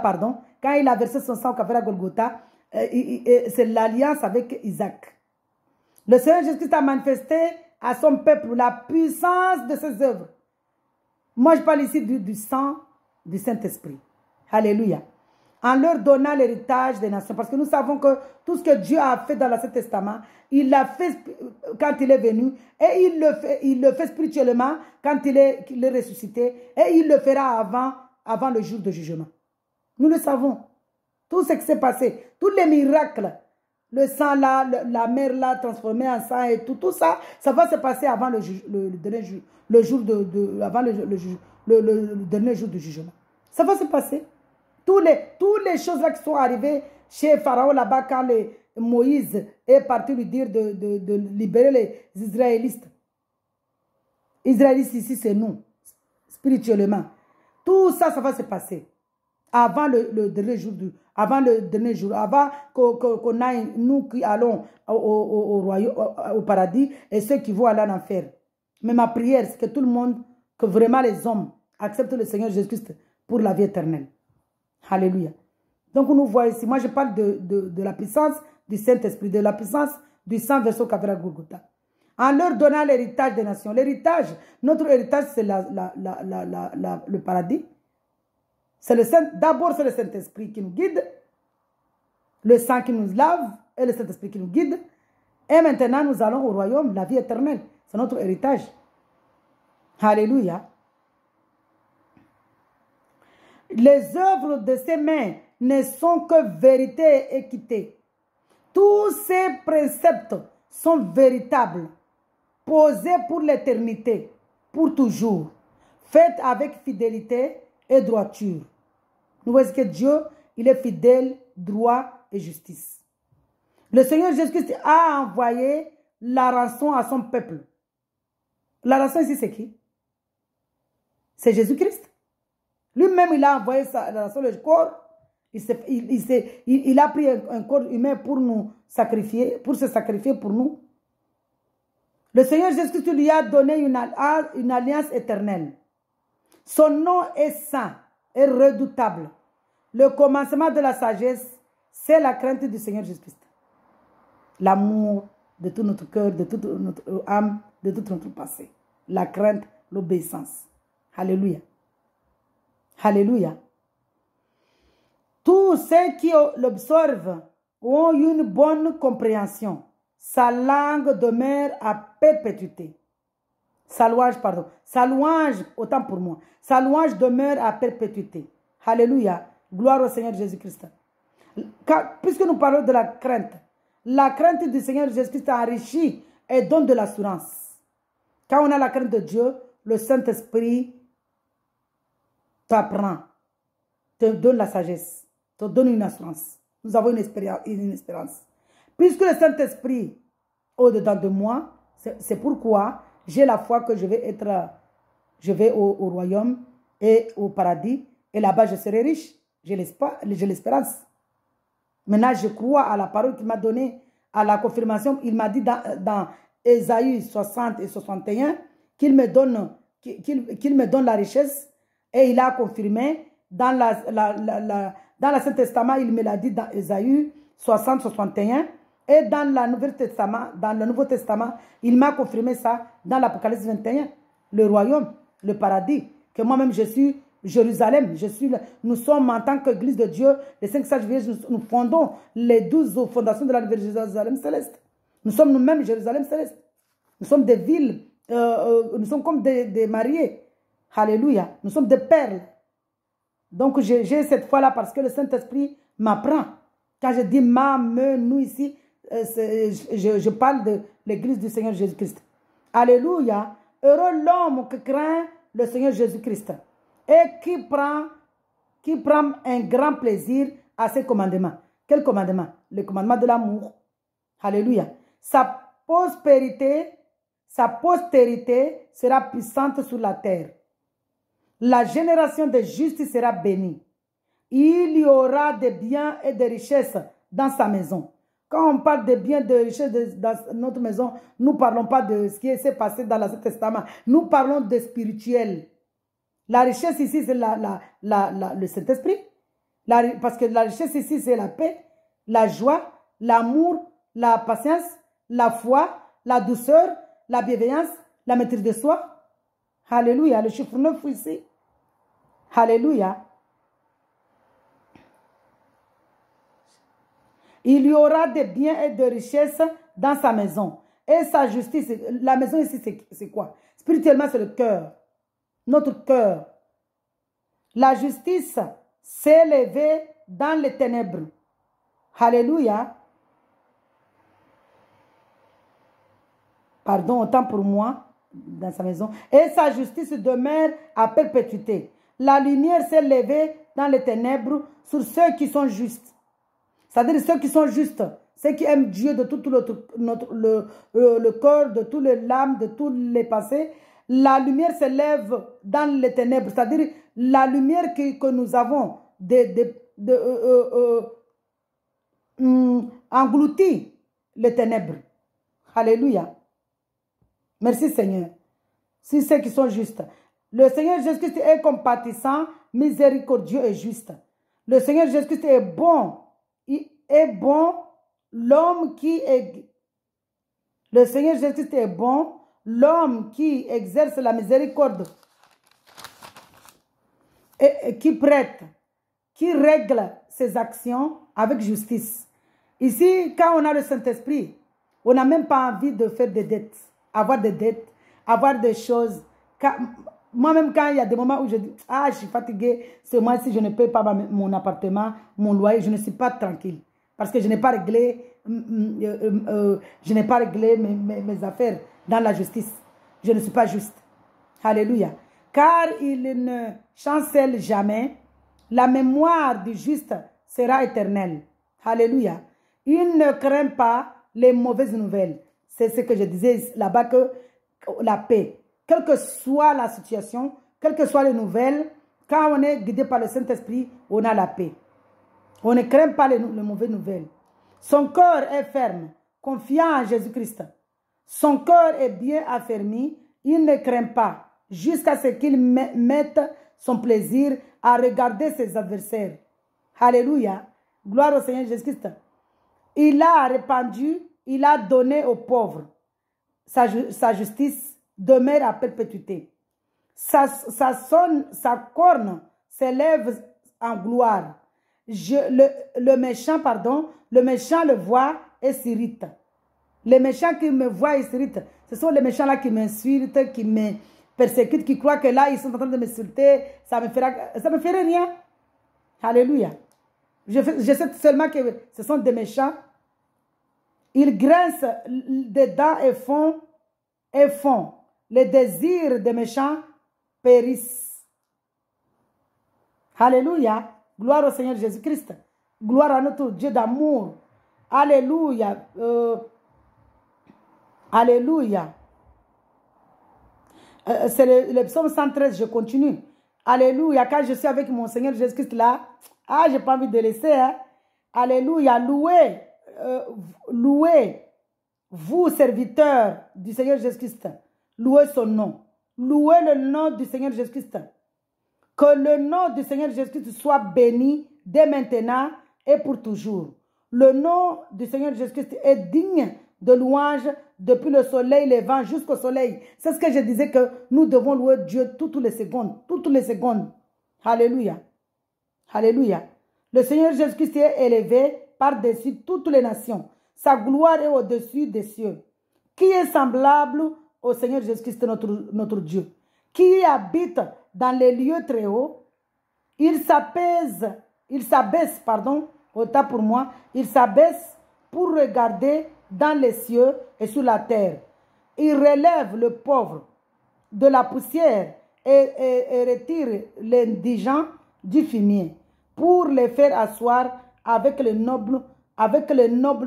quand il a versé son sang au Calvaire à Golgotha, c'est l'alliance avec Isaac. Le Seigneur Jésus-Christ a manifesté à son peuple la puissance de ses œuvres. Moi, je parle ici du sang du Saint-Esprit. Alléluia. En leur donnant l'héritage des nations. Parce que nous savons que tout ce que Dieu a fait dans l'Ancien Testament, il l'a fait quand il est venu. Et il le fait spirituellement quand il est ressuscité. Et il le fera avant le jour de jugement. Nous le savons. Tout ce qui s'est passé, tous les miracles, le sang là, la mer là transformée en sang et tout ça, ça va se passer avant le dernier jour du jugement. Ça va se passer. Toutes les choses là qui sont arrivées chez Pharaon là-bas quand Moïse est parti lui dire de libérer les Israélites. Israélites ici, c'est nous, spirituellement. Tout ça, ça va se passer avant le dernier jour, avant qu'on aille, nous qui allons au royaume, au paradis, et ceux qui vont aller en enfer. Mais ma prière, c'est que tout le monde, que vraiment les hommes acceptent le Seigneur Jésus-Christ pour la vie éternelle. Alléluia. Donc nous voyons ici, moi je parle de la puissance du Saint-Esprit, de la puissance du sang versé au Calvaire à Golgotha. En leur donnant l'héritage des nations. L'héritage, notre héritage, c'est le paradis. D'abord, c'est le Saint-Esprit qui nous guide, le sang qui nous lave et le Saint-Esprit qui nous guide. Et maintenant, nous allons au royaume, la vie éternelle. C'est notre héritage. Alléluia. Les œuvres de ses mains ne sont que vérité et équité. Tous ces préceptes sont véritables, posés pour l'éternité, pour toujours, faits avec fidélité et droiture. Nous voyons que Dieu, il est fidèle, droit et justice. Le Seigneur Jésus-Christ a envoyé la rançon à son peuple. La rançon ici, c'est qui? C'est Jésus-Christ. Lui-même, il a envoyé la rançon, le corps. Il a pris un corps humain pour nous sacrifier, pour se sacrifier pour nous. Le Seigneur Jésus-Christ lui a donné une alliance éternelle. Son nom est saint et redoutable. Le commencement de la sagesse, c'est la crainte du Seigneur Jésus-Christ. L'amour de tout notre cœur, de toute notre âme, de tout notre passé. La crainte, l'obéissance. Alléluia. Alléluia. Tous ceux qui l'observent ont une bonne compréhension. Sa langue demeure à perpétuité. Sa louange, pardon. Sa louange, autant pour moi. Sa louange demeure à perpétuité. Alléluia. Gloire au Seigneur Jésus-Christ. Puisque nous parlons de la crainte du Seigneur Jésus-Christ enrichit et donne de l'assurance. Quand on a la crainte de Dieu, le Saint-Esprit t'apprend, te donne la sagesse, te donne une assurance. Nous avons une espérance. Puisque le Saint-Esprit est au-dedans de moi, c'est pourquoi j'ai la foi que je vais au royaume et au paradis, et là-bas je serai riche. J'ai l'espérance. Maintenant, je crois à la parole qu'il m'a donnée, à la confirmation. Il m'a dit dans Ésaïe 60 et 61 qu'il me donne la richesse, et il a confirmé dans l'Ancien Testament, il me l'a dit dans Ésaïe 60, 61, et dans le Nouveau Testament, il m'a confirmé ça dans l'Apocalypse 21, le royaume, le paradis, que moi-même je suis Jérusalem. Nous sommes en tant qu'Église de Dieu, les 5 sages vierges, nous fondons les 12 fondations de la nouvelle Jérusalem céleste. Nous sommes nous-mêmes Jérusalem céleste. Nous sommes des villes, nous sommes comme des mariés. Alléluia. Nous sommes des perles. Donc j'ai cette foi-là parce que le Saint-Esprit m'apprend. Quand je dis nous ici, je parle de l'Église du Seigneur Jésus-Christ. Alléluia. Heureux l'homme qui craint le Seigneur Jésus-Christ et qui prend un grand plaisir à ses commandements. Quel commandement? Le commandement de l'amour. Alléluia. Sa postérité sera puissante sur la terre. La génération des justes sera bénie. Il y aura des biens et des richesses dans sa maison. Quand on parle de biens et de richesses dans notre maison, nous ne parlons pas de ce qui s'est passé dans l'Ancien Testament. Nous parlons de spirituel. La richesse ici, c'est le Saint-Esprit. Parce que la richesse ici, c'est la paix, la joie, l'amour, la patience, la foi, la douceur, la bienveillance, la maîtrise de soi. Alléluia. Le chiffre 9 ici. Alléluia. Il y aura des biens et de richesses dans sa maison. Et sa justice, la maison ici, c'est quoi? Spirituellement, c'est le cœur. Notre cœur. La justice s'est levée dans les ténèbres. Alléluia. Pardon, autant pour moi, dans sa maison. Et sa justice demeure à perpétuité. La lumière s'est levée dans les ténèbres sur ceux qui sont justes. C'est-à-dire ceux qui sont justes, ceux qui aiment Dieu de tout le cœur, de toutes les l'âme, de tous les pensées. La lumière se lève dans les ténèbres, c'est-à-dire la lumière que nous avons englouti les ténèbres. Alléluia. Merci Seigneur. Si ceux qui sont justes. Le Seigneur Jésus-Christ est compatissant, miséricordieux et juste. Le Seigneur Jésus-Christ est bon. Il est bon, l'homme qui est... Le Seigneur Jésus-Christ est bon, l'homme qui exerce la miséricorde et qui prête, qui règle ses actions avec justice. Ici, quand on a le Saint-Esprit, on n'a même pas envie de faire des dettes, avoir des choses. Moi-même, quand il y a des moments où je dis, ah, je suis fatiguée, ce mois-ci, je ne paye pas mon appartement, mon loyer, je ne suis pas tranquille. Parce que je n'ai pas réglé, mes affaires dans la justice. Je ne suis pas juste. Alléluia. Car il ne chancelle jamais. La mémoire du juste sera éternelle. Alléluia. Il ne craint pas les mauvaises nouvelles. C'est ce que je disais là-bas, que la paix. Quelle que soit la situation, quelles que soient les nouvelles, quand on est guidé par le Saint-Esprit, on a la paix. On ne craint pas les mauvaises nouvelles. Son cœur est ferme, confiant en Jésus-Christ. Son cœur est bien affermi, il ne craint pas, jusqu'à ce qu'il mette son plaisir à regarder ses adversaires. Alléluia. Gloire au Seigneur Jésus-Christ. Il a répandu, il a donné aux pauvres. Sa justice demeure à perpétuité. Sa corne s'élève en gloire. Le méchant le voit et s'irrite. Les méchants qui me voient et s'irritent, ce sont les méchants là qui m'insultent, qui me persécutent, qui croient que là, ils sont en train de m'insulter. Ça me ferait rien. Alléluia. Je sais seulement que ce sont des méchants. Ils grincent des dents et font. Les désirs des méchants périssent. Alléluia. Gloire au Seigneur Jésus-Christ. Gloire à notre Dieu d'amour. Alléluia. Alléluia. C'est le psaume 113, je continue. Alléluia. Quand je suis avec mon Seigneur Jésus-Christ là, je n'ai pas envie de laisser. Hein? Alléluia. Louez, vous, serviteurs du Seigneur Jésus-Christ. Louez son nom. Louez le nom du Seigneur Jésus-Christ. Que le nom du Seigneur Jésus-Christ soit béni dès maintenant et pour toujours. Le nom du Seigneur Jésus-Christ est digne de louange depuis le soleil levant jusqu'au soleil. C'est ce que je disais, que nous devons louer Dieu toutes les secondes. Toutes les secondes. Alléluia. Alléluia. Le Seigneur Jésus-Christ est élevé par-dessus toutes les nations. Sa gloire est au-dessus des cieux. Qui est semblable au Seigneur Jésus-Christ, notre Dieu? Qui habite dans les lieux très hauts? Il s'abaisse, autant pour moi, il s'abaisse pour regarder dans les cieux et sur la terre. Il relève le pauvre de la poussière et retire l'indigent du fumier pour les faire asseoir avec les nobles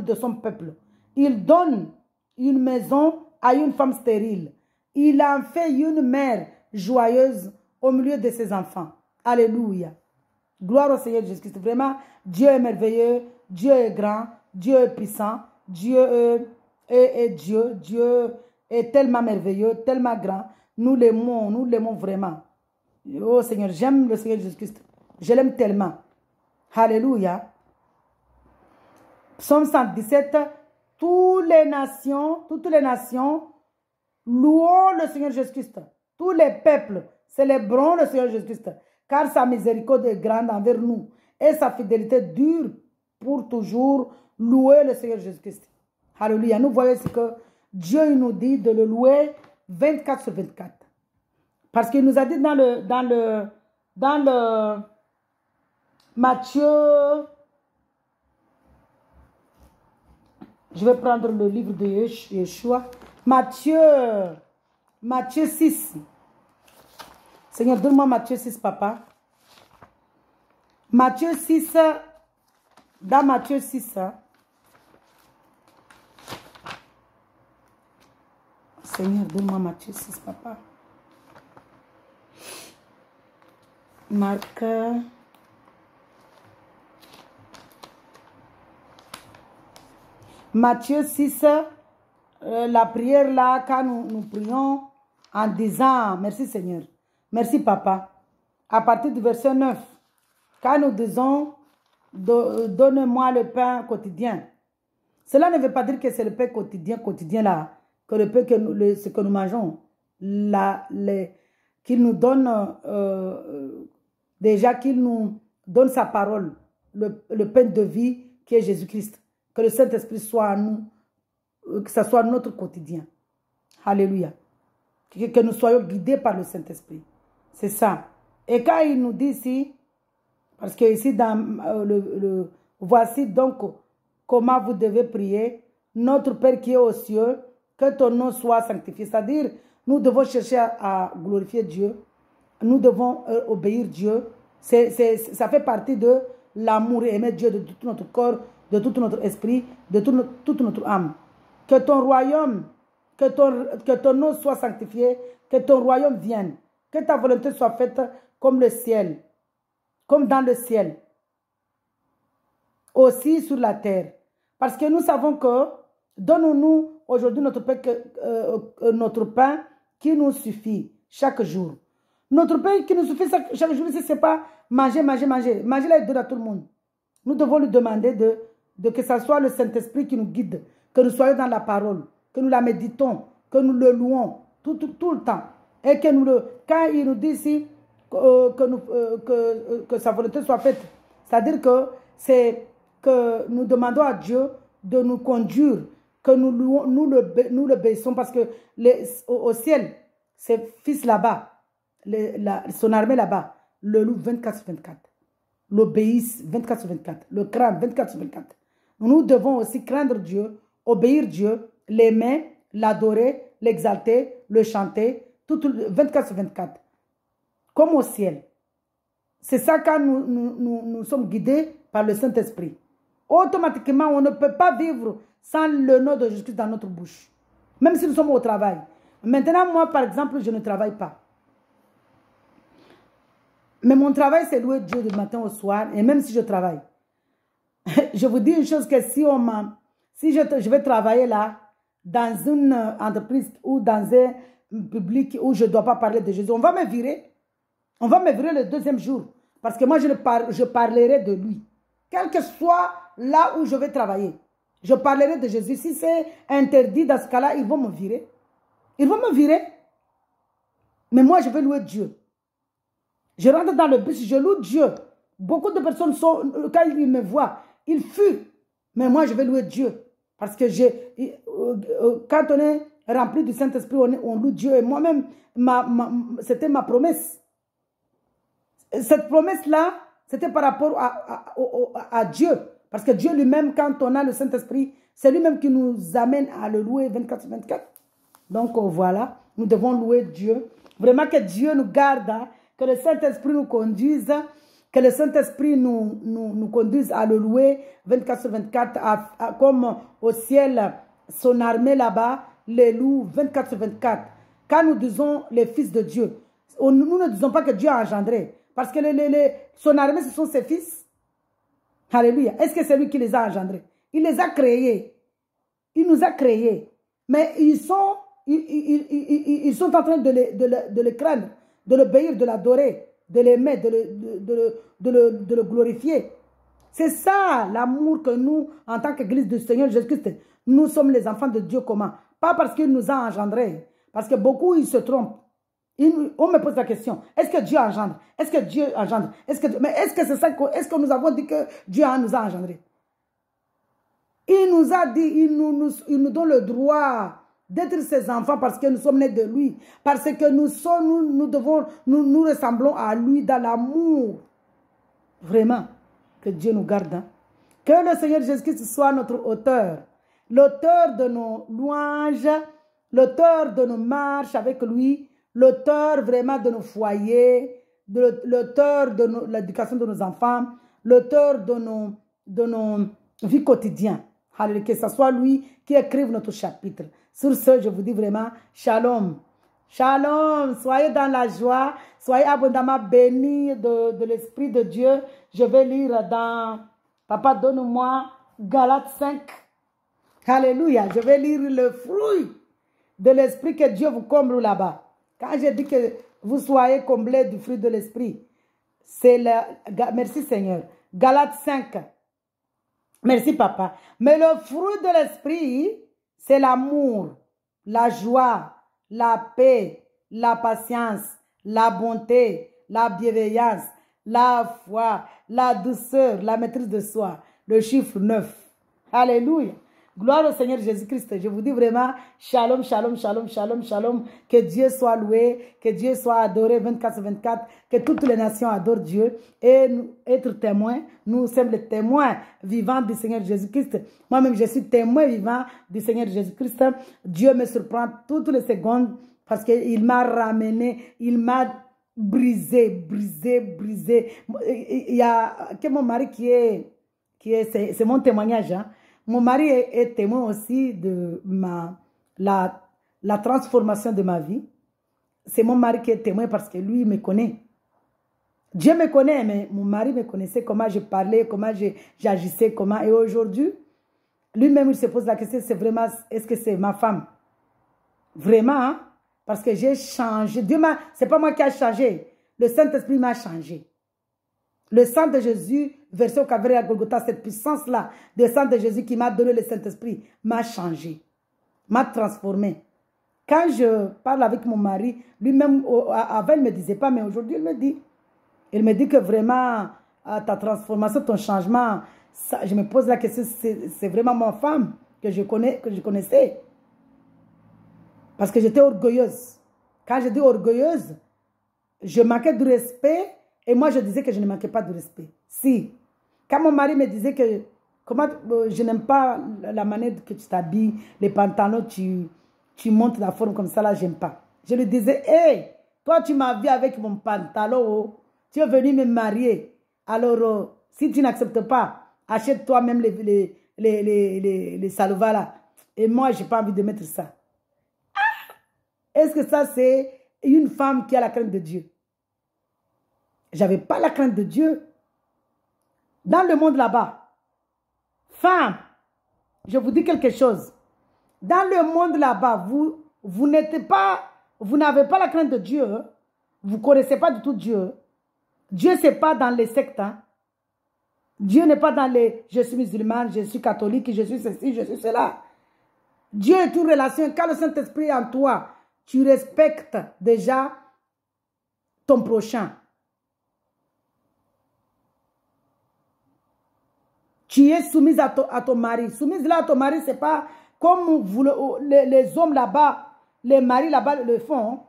de son peuple. Il donne une maison à une femme stérile. Il en fait une mère joyeuse au milieu de ses enfants. Alléluia. Gloire au Seigneur Jésus-Christ. Vraiment, Dieu est merveilleux, Dieu est grand, Dieu est puissant, Dieu est Dieu. Dieu est tellement merveilleux, tellement grand. Nous l'aimons vraiment. Oh Seigneur, j'aime le Seigneur Jésus-Christ. Je l'aime tellement. Alléluia. Psaume 117. Toutes les nations louons le Seigneur Jésus-Christ. Tous les peuples célébrons le Seigneur Jésus-Christ, car sa miséricorde est grande envers nous et sa fidélité dure pour toujours. Louer le Seigneur Jésus-Christ. Alléluia. Nous voyons ici que Dieu nous dit de le louer 24 sur 24. Parce qu'il nous a dit dans le Matthieu, je vais prendre le livre de Yeshua, Matthieu 6. Seigneur, donne-moi Matthieu 6, papa. Matthieu 6, dans Matthieu 6, Seigneur, donne-moi Matthieu 6, papa. Marc. Matthieu 6, la prière là, quand nous prions en disant, merci Seigneur, merci papa. À partir du verset 9, quand nous disons, donne-moi le pain quotidien. Cela ne veut pas dire que c'est le pain quotidien là, que le pain ce que nous mangeons, qu'il nous donne, déjà qu'il nous donne sa parole, le pain de vie qui est Jésus-Christ. Que le Saint-Esprit soit en nous, que ce soit notre quotidien. Alléluia. Que nous soyons guidés par le Saint-Esprit. C'est ça. Et quand il nous dit ici, parce que ici, voici donc comment vous devez prier. Notre Père qui est aux cieux, que ton nom soit sanctifié. C'est-à-dire, nous devons chercher à glorifier Dieu. Nous devons obéir Dieu. Ça fait partie de l'amour et aimer Dieu de tout notre corps, de tout notre esprit, de toute notre âme. Que ton royaume, que ton nom soit sanctifié, que ton royaume vienne. Que ta volonté soit faite comme le ciel, comme dans le ciel, aussi sur la terre. Parce que nous savons que Donne-nous aujourd'hui notre pain qui nous suffit chaque jour. Notre pain qui nous suffit chaque jour, ce n'est pas manger, manger, manger. Manger là, il donne à tout le monde. Nous devons lui demander de que ce soit le Saint-Esprit qui nous guide, que nous soyons dans la parole, que nous la méditons, que nous le louons tout le temps. Et que quand il nous dit ici que sa volonté soit faite, c'est-à-dire que nous demandons à Dieu de nous conduire, que nous l'obéissons parce que au ciel, ses fils là-bas, son armée là-bas, le loup 24/24, l'obéissent 24/24, le craignent 24/24. Nous devons aussi craindre Dieu, obéir Dieu, l'aimer, l'adorer, l'exalter, le chanter, 24/24, comme au ciel. C'est ça quand nous sommes guidés par le Saint-Esprit. Automatiquement, on ne peut pas vivre sans le nom de Jésus dans notre bouche. Même si nous sommes au travail. Maintenant, moi, par exemple, je ne travaille pas. Mais mon travail, c'est louer Dieu du matin au soir. Et même si je travaille, je vous dis une chose que si je vais travailler là, dans une entreprise ou dans un public où je ne dois pas parler de Jésus, on va me virer. On va me virer le deuxième jour. Parce que moi, je parlerai de lui. Quel que soit là où je vais travailler. Je parlerai de Jésus. Si c'est interdit dans ce cas-là, ils vont me virer. Ils vont me virer. Mais moi, je vais louer Dieu. Je rentre dans le bus, je loue Dieu. Beaucoup de personnes, quand ils me voient, ils fuient. Mais moi, je vais louer Dieu. Parce que quand on est rempli du Saint-Esprit, on loue Dieu. Et moi-même, c'était ma promesse. Cette promesse-là, c'était par rapport à Dieu. Parce que Dieu lui-même, quand on a le Saint-Esprit, c'est lui-même qui nous amène à le louer 24/24. Donc voilà, nous devons louer Dieu. Vraiment que Dieu nous garde, hein, que le Saint-Esprit nous conduise, que le Saint-Esprit nous conduise à le louer 24/24, comme au ciel, son armée là-bas, les loue 24/24. Quand nous disons les fils de Dieu, nous ne disons pas que Dieu a engendré. Parce que son armée, ce sont ses fils. Alléluia. Est-ce que c'est lui qui les a engendrés? Il les a créés. Il nous a créés. Mais ils sont en train de le craindre, de l'obéir, de l'adorer, de l'aimer, de le glorifier. C'est ça l'amour que nous, en tant qu'Église du Seigneur Jésus-Christ, nous sommes les enfants de Dieu comment? Pas parce qu'il nous a engendrés. Parce que beaucoup, ils se trompent. On me pose la question, est-ce que Dieu engendre? Est-ce que Dieu engendre? Mais est-ce que c'est ça? Est-ce que nous avons dit que Dieu nous a engendrés? Il nous a dit, il nous donne le droit d'être ses enfants parce que nous sommes nés de lui. Parce que nous ressemblons à lui dans l'amour. Vraiment, que Dieu nous garde. Hein? Que le Seigneur Jésus-Christ soit notre auteur. L'auteur de nos louanges, l'auteur de nos marches avec lui, l'auteur vraiment de nos foyers, l'auteur de l'éducation de nos enfants, l'auteur de nos vies quotidiennes. Que ce soit lui qui écrive notre chapitre. Sur ce, je vous dis vraiment, shalom. Shalom, soyez dans la joie, soyez abondamment bénis de l'Esprit de Dieu. Je vais lire dans, Papa, donne-moi Galates 5. Alléluia, je vais lire le fruit de l'Esprit que Dieu vous comble là-bas. Quand je dis que vous soyez comblés du fruit de l'Esprit, c'est merci Seigneur. Galates 5. Merci Papa. Mais le fruit de l'Esprit, c'est l'amour, la joie, la paix, la patience, la bonté, la bienveillance, la foi, la douceur, la maîtrise de soi. Le chiffre 9. Alléluia. Gloire au Seigneur Jésus-Christ. Je vous dis vraiment, shalom, shalom, shalom, shalom, shalom. Que Dieu soit loué, que Dieu soit adoré 24/24, que toutes les nations adorent Dieu et être témoins. Nous sommes les témoins vivants du Seigneur Jésus-Christ. Moi-même, je suis témoin vivant du Seigneur Jésus-Christ. Dieu me surprend toutes les secondes parce qu'il m'a ramené, il m'a brisé. Il y a que mon mari c'est mon témoignage, hein. Mon mari est témoin aussi de la transformation de ma vie. C'est mon mari qui est témoin parce que lui, il me connaît. Dieu me connaît, mais mon mari me connaissait, comment je parlais, comment j'agissais, comment. Et aujourd'hui, Lui-même, il se pose la question, c'est vraiment, est-ce que c'est ma femme? Vraiment, hein? Parce que j'ai changé. Dieu m'a, c'est pas moi qui a changé. Le Saint-Esprit m'a changé. Le sang de Jésus, versé au Calvaire à Golgotha, cette puissance-là, le sang de Jésus qui m'a donné le Saint-Esprit, m'a changé, m'a transformé. Quand je parle avec mon mari, lui-même, avant, il ne me disait pas, mais aujourd'hui, il me dit. Il me dit que vraiment, ta transformation, ton changement, ça, je me pose la question, c'est vraiment ma femme que je connaissais. Parce que j'étais orgueilleuse. Quand je dis orgueilleuse, je manquais de respect et moi je disais que je ne manquais pas de respect. Si. Quand mon mari me disait que comment, je n'aime pas la manière que tu t'habilles, les pantalons, tu montes la forme comme ça, là, j'aime pas. Je lui disais, hé, toi tu m'as vu avec mon pantalon, oh, tu es venu me marier. Alors, si tu n'acceptes pas, achète toi-même les salovas là. Et moi, je n'ai pas envie de mettre ça. Est-ce que ça, c'est une femme qui a la crainte de Dieu? Je n'avais pas la crainte de Dieu. Dans le monde là-bas, femme, je vous dis quelque chose. Dans le monde là-bas, vous n'avez pas la crainte de Dieu. Vous ne connaissez pas du tout Dieu. Dieu, ce n'est pas dans les sectes. Hein. Dieu n'est pas dans les je suis musulmane, je suis catholique, je suis ceci, je suis cela. Dieu est une relation. Quand le Saint-Esprit est en toi, tu respectes déjà ton prochain. Tu es soumise à ton mari. Soumise là à ton mari, ce n'est pas comme les hommes là-bas, les maris là-bas le font.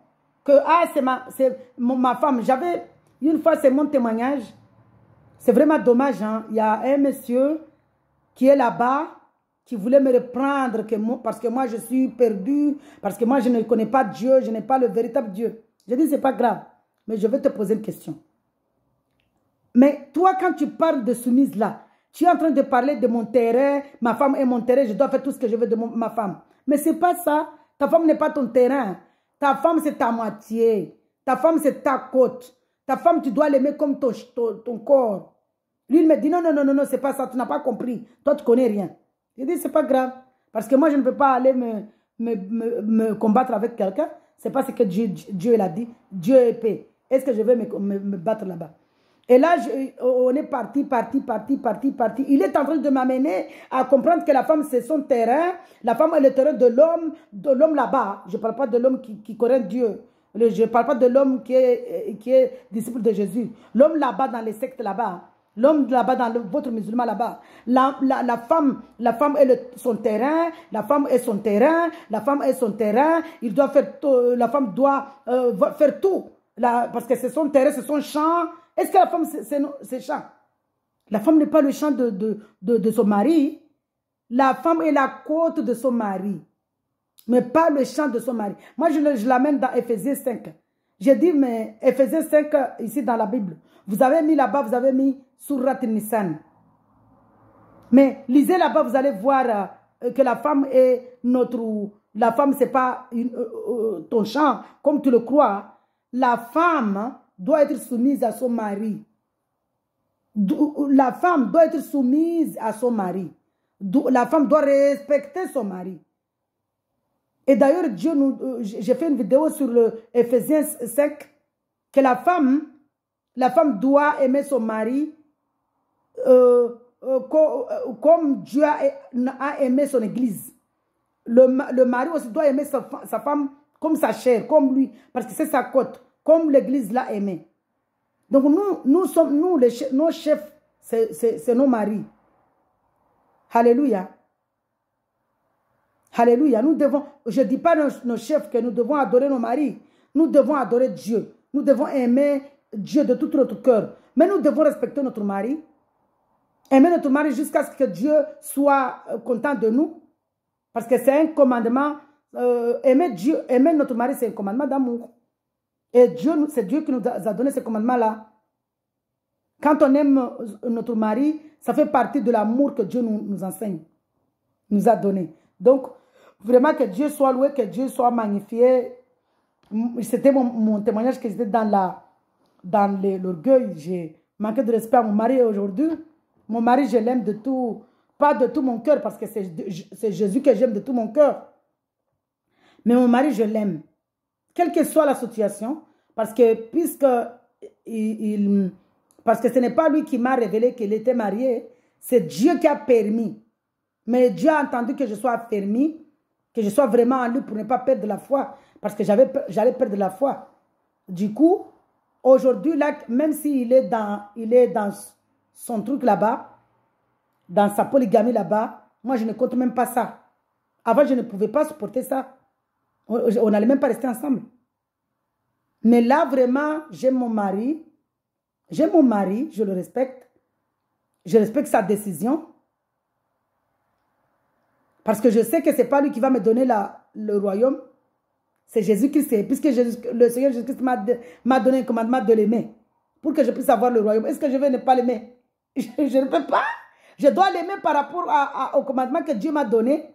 Que c'est ma femme. J'avais une fois, c'est mon témoignage. C'est vraiment dommage. Hein? Il y a un monsieur qui est là-bas, qui voulait me reprendre parce que moi je suis perdue, parce que moi je ne connais pas Dieu, je n'ai pas le véritable Dieu. Je dis, c'est pas grave, mais je vais te poser une question. Mais toi, quand tu parles de soumise là, tu es en train de parler de mon terrain, ma femme est mon terrain, je dois faire tout ce que je veux de ma femme. Mais c'est pas ça. Ta femme n'est pas ton terrain. Ta femme, c'est ta moitié. Ta femme, c'est ta côte. Ta femme, tu dois l'aimer comme ton corps. Lui, il me dit, non, non, non, non, non, c'est pas ça, tu n'as pas compris. Toi, tu connais rien. Je dis, c'est pas grave. Parce que moi, je ne peux pas aller me combattre avec quelqu'un. C'est pas ce que Dieu l'a dit. Dieu est paix. Est-ce que je vais me battre là-bas? Et là, on est parti. Il est en train de m'amener à comprendre que la femme, c'est son terrain. La femme est le terrain de l'homme là-bas. Je ne parle pas de l'homme qui connaît Dieu. Je ne parle pas de l'homme qui est disciple de Jésus. L'homme là-bas, dans les sectes là-bas. L'homme là-bas, dans votre musulman là-bas. La femme est son terrain. La femme est son terrain. La femme est son terrain. Il doit faire tout, la femme doit faire tout. Parce que c'est son terrain, c'est son champ. Est-ce que la femme, c'est champ? La femme n'est pas le champ de son mari. La femme est la côte de son mari. Mais pas le champ de son mari. Moi, je l'amène dans Ephésiens 5. J'ai dit, mais Ephésiens 5, ici dans la Bible, vous avez mis là-bas, vous avez mis Surat Nissan. Mais lisez là-bas, vous allez voir que la femme est notre... La femme, ce n'est pas ton champ, comme tu le crois. La femme doit être soumise à son mari. La femme doit être soumise à son mari. La femme doit respecter son mari. Et d'ailleurs, j'ai fait une vidéo sur le Ephésiens 5, que la femme doit aimer son mari comme Dieu a aimé son église. Le mari aussi doit aimer sa femme comme sa chair, comme lui, parce que c'est sa côte, comme l'église l'a aimé. Donc nos chefs, c'est nos maris. Alléluia. Alléluia. Nous devons, je ne dis pas nos chefs que nous devons adorer nos maris. Nous devons adorer Dieu. Nous devons aimer Dieu de tout notre cœur. Mais nous devons respecter notre mari. Aimer notre mari jusqu'à ce que Dieu soit content de nous. Parce que c'est un commandement. Aimer notre mari, c'est un commandement d'amour. Et c'est Dieu qui nous a donné ce commandement-là. Quand on aime notre mari, ça fait partie de l'amour que Dieu nous enseigne, nous a donné. Donc, vraiment que Dieu soit loué, que Dieu soit magnifié. C'était mon témoignage que j'étais dans l'orgueil. J'ai manqué de respect à mon mari aujourd'hui. Mon mari, je l'aime de tout Pas de tout mon cœur, parce que c'est Jésus que j'aime de tout mon cœur. Mais mon mari, je l'aime. Quelle que soit la situation, parce que parce que ce n'est pas lui qui m'a révélé qu'il était marié, c'est Dieu qui a permis. Mais Dieu a entendu que je sois affermi, que je sois vraiment en lui pour ne pas perdre la foi, parce que j'allais perdre la foi. Du coup, aujourd'hui, là, même s'il est dans son truc là-bas, dans sa polygamie là-bas, moi, je ne compte même pas ça. Avant, je ne pouvais pas supporter ça. On n'allait même pas rester ensemble. Mais là, vraiment, j'aime mon mari. J'aime mon mari, je le respecte. Je respecte sa décision. Parce que je sais que ce n'est pas lui qui va me donner le royaume. C'est Jésus-Christ. Puisque le Seigneur Jésus-Christ m'a donné un commandement de l'aimer. Pour que je puisse avoir le royaume. Est-ce que je vais ne pas l'aimer? Je ne peux pas. Je dois l'aimer par rapport au commandement que Dieu m'a donné.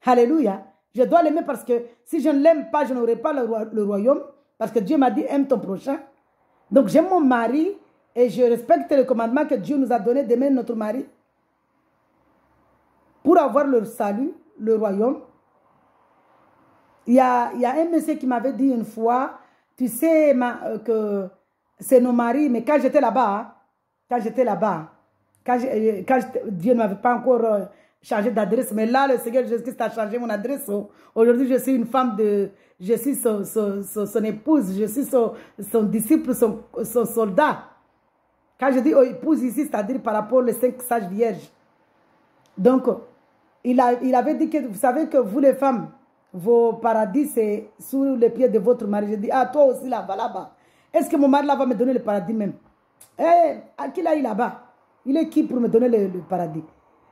Alléluia. Je dois l'aimer parce que si je ne l'aime pas, je n'aurai pas le royaume. Parce que Dieu m'a dit, aime ton prochain. Donc j'aime mon mari et je respecte le commandement que Dieu nous a donné d'aimer notre mari. Pour avoir le salut, le royaume. Il y a un monsieur qui m'avait dit une fois, tu sais que c'est nos maris, mais quand j'étais là-bas, quand Dieu ne m'avait pas encore changé d'adresse, mais là, le Seigneur Jésus-Christ a changé mon adresse. Aujourd'hui, je suis une femme je suis son épouse, je suis son disciple, son soldat. Quand je dis épouse ici, c'est-à-dire par rapport aux 5 sages vierges. Donc, il avait dit que vous savez que vous les femmes, vos paradis, c'est sous les pieds de votre mari. Je dis, ah, toi aussi là-bas. Est-ce que mon mari là va me donner le paradis même? À qui l'a eu là-bas? Il est qui pour me donner le paradis?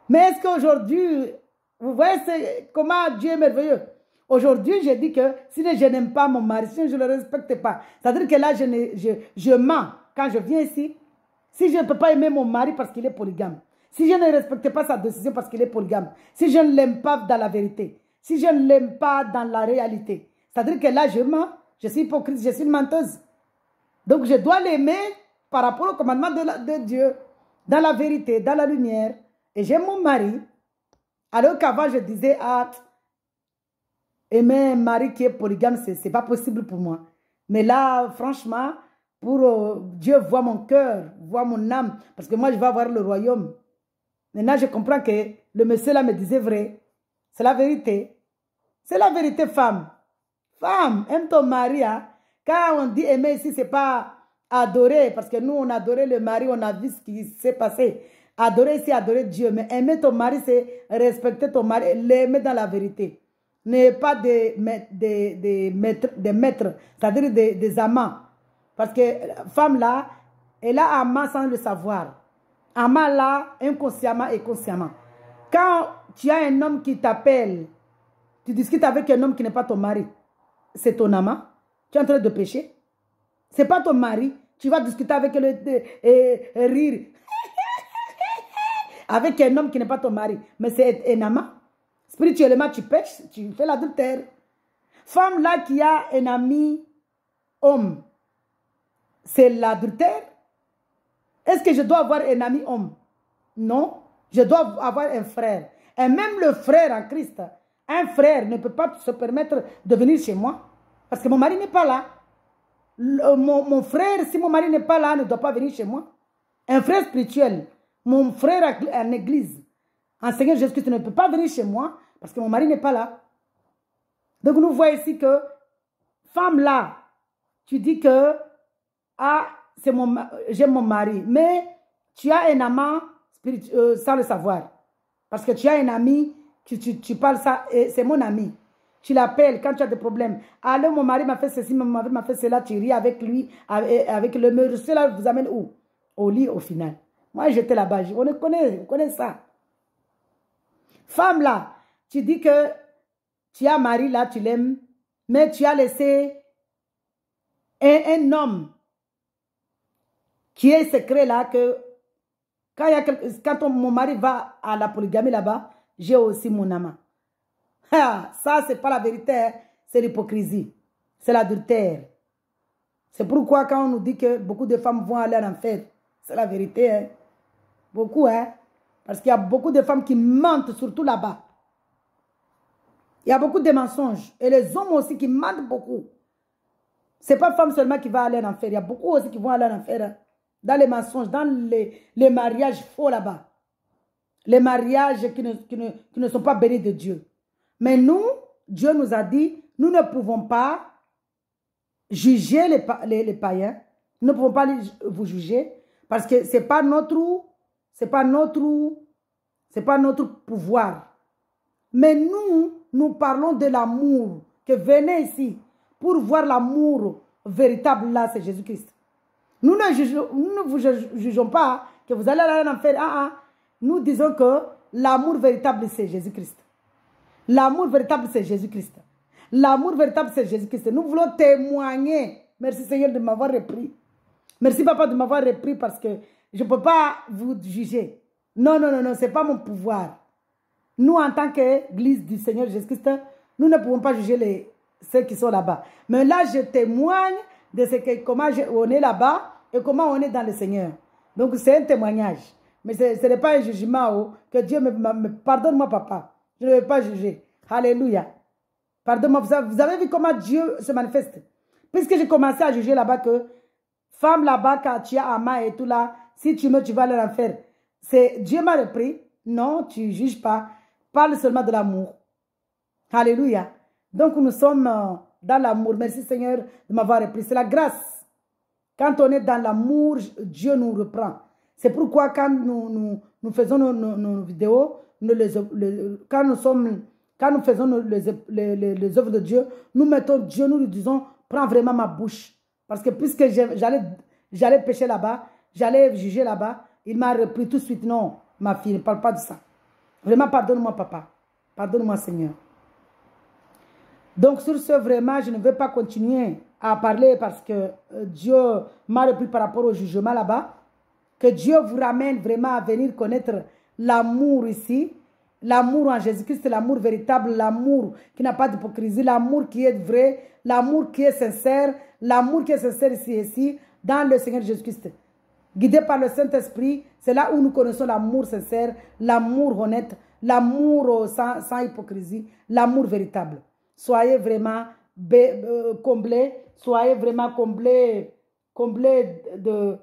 Mais est-ce qu'aujourd'hui, vous voyez comment Dieu est merveilleux? Aujourd'hui, je dis que si je n'aime pas mon mari, si je ne le respecte pas, c'est-à-dire que là, je mens quand je viens ici. Si je ne peux pas aimer mon mari parce qu'il est polygame, si je ne respecte pas sa décision parce qu'il est polygame, si je ne l'aime pas dans la vérité, si je ne l'aime pas dans la réalité, c'est-à-dire que là, je mens, je suis hypocrite, je suis une menteuse. Donc, je dois l'aimer par rapport au commandement de Dieu, dans la vérité, dans la lumière. Et j'aime mon mari. Alors qu'avant, je disais, ah, aimer un mari qui est polygame, ce n'est pas possible pour moi. Mais là, franchement, Dieu voit mon cœur, voit mon âme, parce que moi, je vais avoir le royaume. Maintenant, je comprends que le monsieur là me disait vrai. C'est la vérité. C'est la vérité, femme. Femme, aime ton mari. Hein? Quand on dit aimer ici, ce n'est pas adorer, parce que nous, on adorait le mari, on a vu ce qui s'est passé. Adorer ici, adorer Dieu. Mais aimer ton mari, c'est respecter ton mari, l'aimer dans la vérité. Ne pas des maîtres, c'est-à-dire des amants. Parce que femme là, elle a amant sans le savoir. Amant là, inconsciemment et consciemment. Quand tu as un homme qui t'appelle, tu discutes avec un homme qui n'est pas ton mari, c'est ton amant, tu es en train de pécher. Ce n'est pas ton mari, tu vas discuter avec et rire. Avec un homme qui n'est pas ton mari, mais c'est un amant. Spirituellement, tu pêches, tu fais l'adultère. Femme là qui a un ami homme, c'est l'adultère. Est-ce que je dois avoir un ami homme? Non, je dois avoir un frère. Et même le frère en Christ, un frère ne peut pas se permettre de venir chez moi. Parce que mon mari n'est pas là. Mon frère, si mon mari n'est pas là, ne doit pas venir chez moi. Un frère spirituel, mon frère en église, en Seigneur Jésus-Christ ne peut pas venir chez moi parce que mon mari n'est pas là. Donc nous voyons ici que, femme là, tu dis que, ah, j'aime mon mari, mais tu as un amant sans le savoir. Parce que tu as un ami, tu parles ça, c'est mon ami. Tu l'appelles quand tu as des problèmes. Alors mon mari m'a fait ceci, mon mari m'a fait cela, tu ris avec lui, avec le mur. Cela vous amène où? Au lit au final. Moi j'étais là-bas, on connaît ça. Femme là, tu dis que tu as mari là, tu l'aimes, mais tu as laissé un homme qui est secret là, que quand mon mari va à la polygamie là-bas, j'ai aussi mon amant. Ah, ça, c'est pas la vérité, hein. C'est l'hypocrisie, c'est l'adultère. C'est pourquoi quand on nous dit que beaucoup de femmes vont aller en enfer, c'est la vérité. Hein. Beaucoup, hein. Parce qu'il y a beaucoup de femmes qui mentent, surtout là-bas. Il y a beaucoup de mensonges. Et les hommes aussi qui mentent beaucoup. Ce n'est pas femme seulement qui va aller en enfer. Il y a beaucoup aussi qui vont aller en enfer. Dans les mensonges, dans les mariages faux là-bas. Les mariages qui ne sont pas bénis de Dieu. Mais nous, Dieu nous a dit, nous ne pouvons pas juger les païens. Nous ne pouvons pas vous juger. Parce que ce n'est pas notre pouvoir. Mais nous parlons de l'amour. Que venez ici pour voir l'amour véritable là, c'est Jésus-Christ. Nous ne vous jugeons pas que vous allez aller en enfer. Nous disons que l'amour véritable, c'est Jésus-Christ. L'amour véritable, c'est Jésus-Christ. L'amour véritable, c'est Jésus-Christ. Nous voulons témoigner. Merci Seigneur de m'avoir repris. Merci Papa de m'avoir repris parce que je ne peux pas vous juger. Non, non, non, non, ce n'est pas mon pouvoir. Nous, en tant qu'Église du Seigneur Jésus-Christ, nous ne pouvons pas juger ceux qui sont là-bas. Mais là, je témoigne de comment on est là-bas et comment on est dans le Seigneur. Donc, c'est un témoignage. Mais ce n'est pas un jugement. Que Dieu me pardonne-moi, Papa. Je ne vais pas juger. Alléluia. Pardonne-moi. Vous avez vu comment Dieu se manifeste. Puisque j'ai commencé à juger là-bas que femme là-bas, quand tu as Ama et tout là, si tu meurs, tu vas aller en enfer. Dieu m'a repris. Non, tu ne juges pas. Parle seulement de l'amour. Alléluia. Donc nous sommes dans l'amour. Merci Seigneur de m'avoir repris. C'est la grâce. Quand on est dans l'amour, Dieu nous reprend. C'est pourquoi quand nous faisons nos vidéos, quand nous faisons les œuvres de Dieu, nous mettons Dieu, nous lui disons, prends vraiment ma bouche. Parce que puisque j'allais pécher là-bas, j'allais juger là-bas, il m'a repris tout de suite. Non, ma fille, ne parle pas de ça. Vraiment, pardonne-moi, Papa. Pardonne-moi, Seigneur. Donc, sur ce, vraiment, je ne vais pas continuer à parler parce que Dieu m'a repris par rapport au jugement là-bas. Que Dieu vous ramène vraiment à venir connaître l'amour ici. L'amour en Jésus-Christ, l'amour véritable, l'amour qui n'a pas d'hypocrisie, l'amour qui est vrai, l'amour qui est sincère ici, dans le Seigneur Jésus-Christ. Guidé par le Saint-Esprit, c'est là où nous connaissons l'amour sincère, l'amour honnête, l'amour sans hypocrisie, l'amour véritable. Soyez vraiment comblés, soyez vraiment comblés de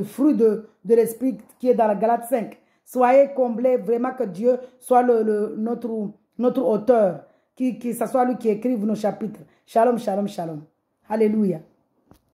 fruits de l'Esprit qui est dans la Galate 5. Soyez comblés vraiment que Dieu soit notre auteur, que ce soit lui qui écrive nos chapitres. Shalom, shalom, shalom. Alléluia.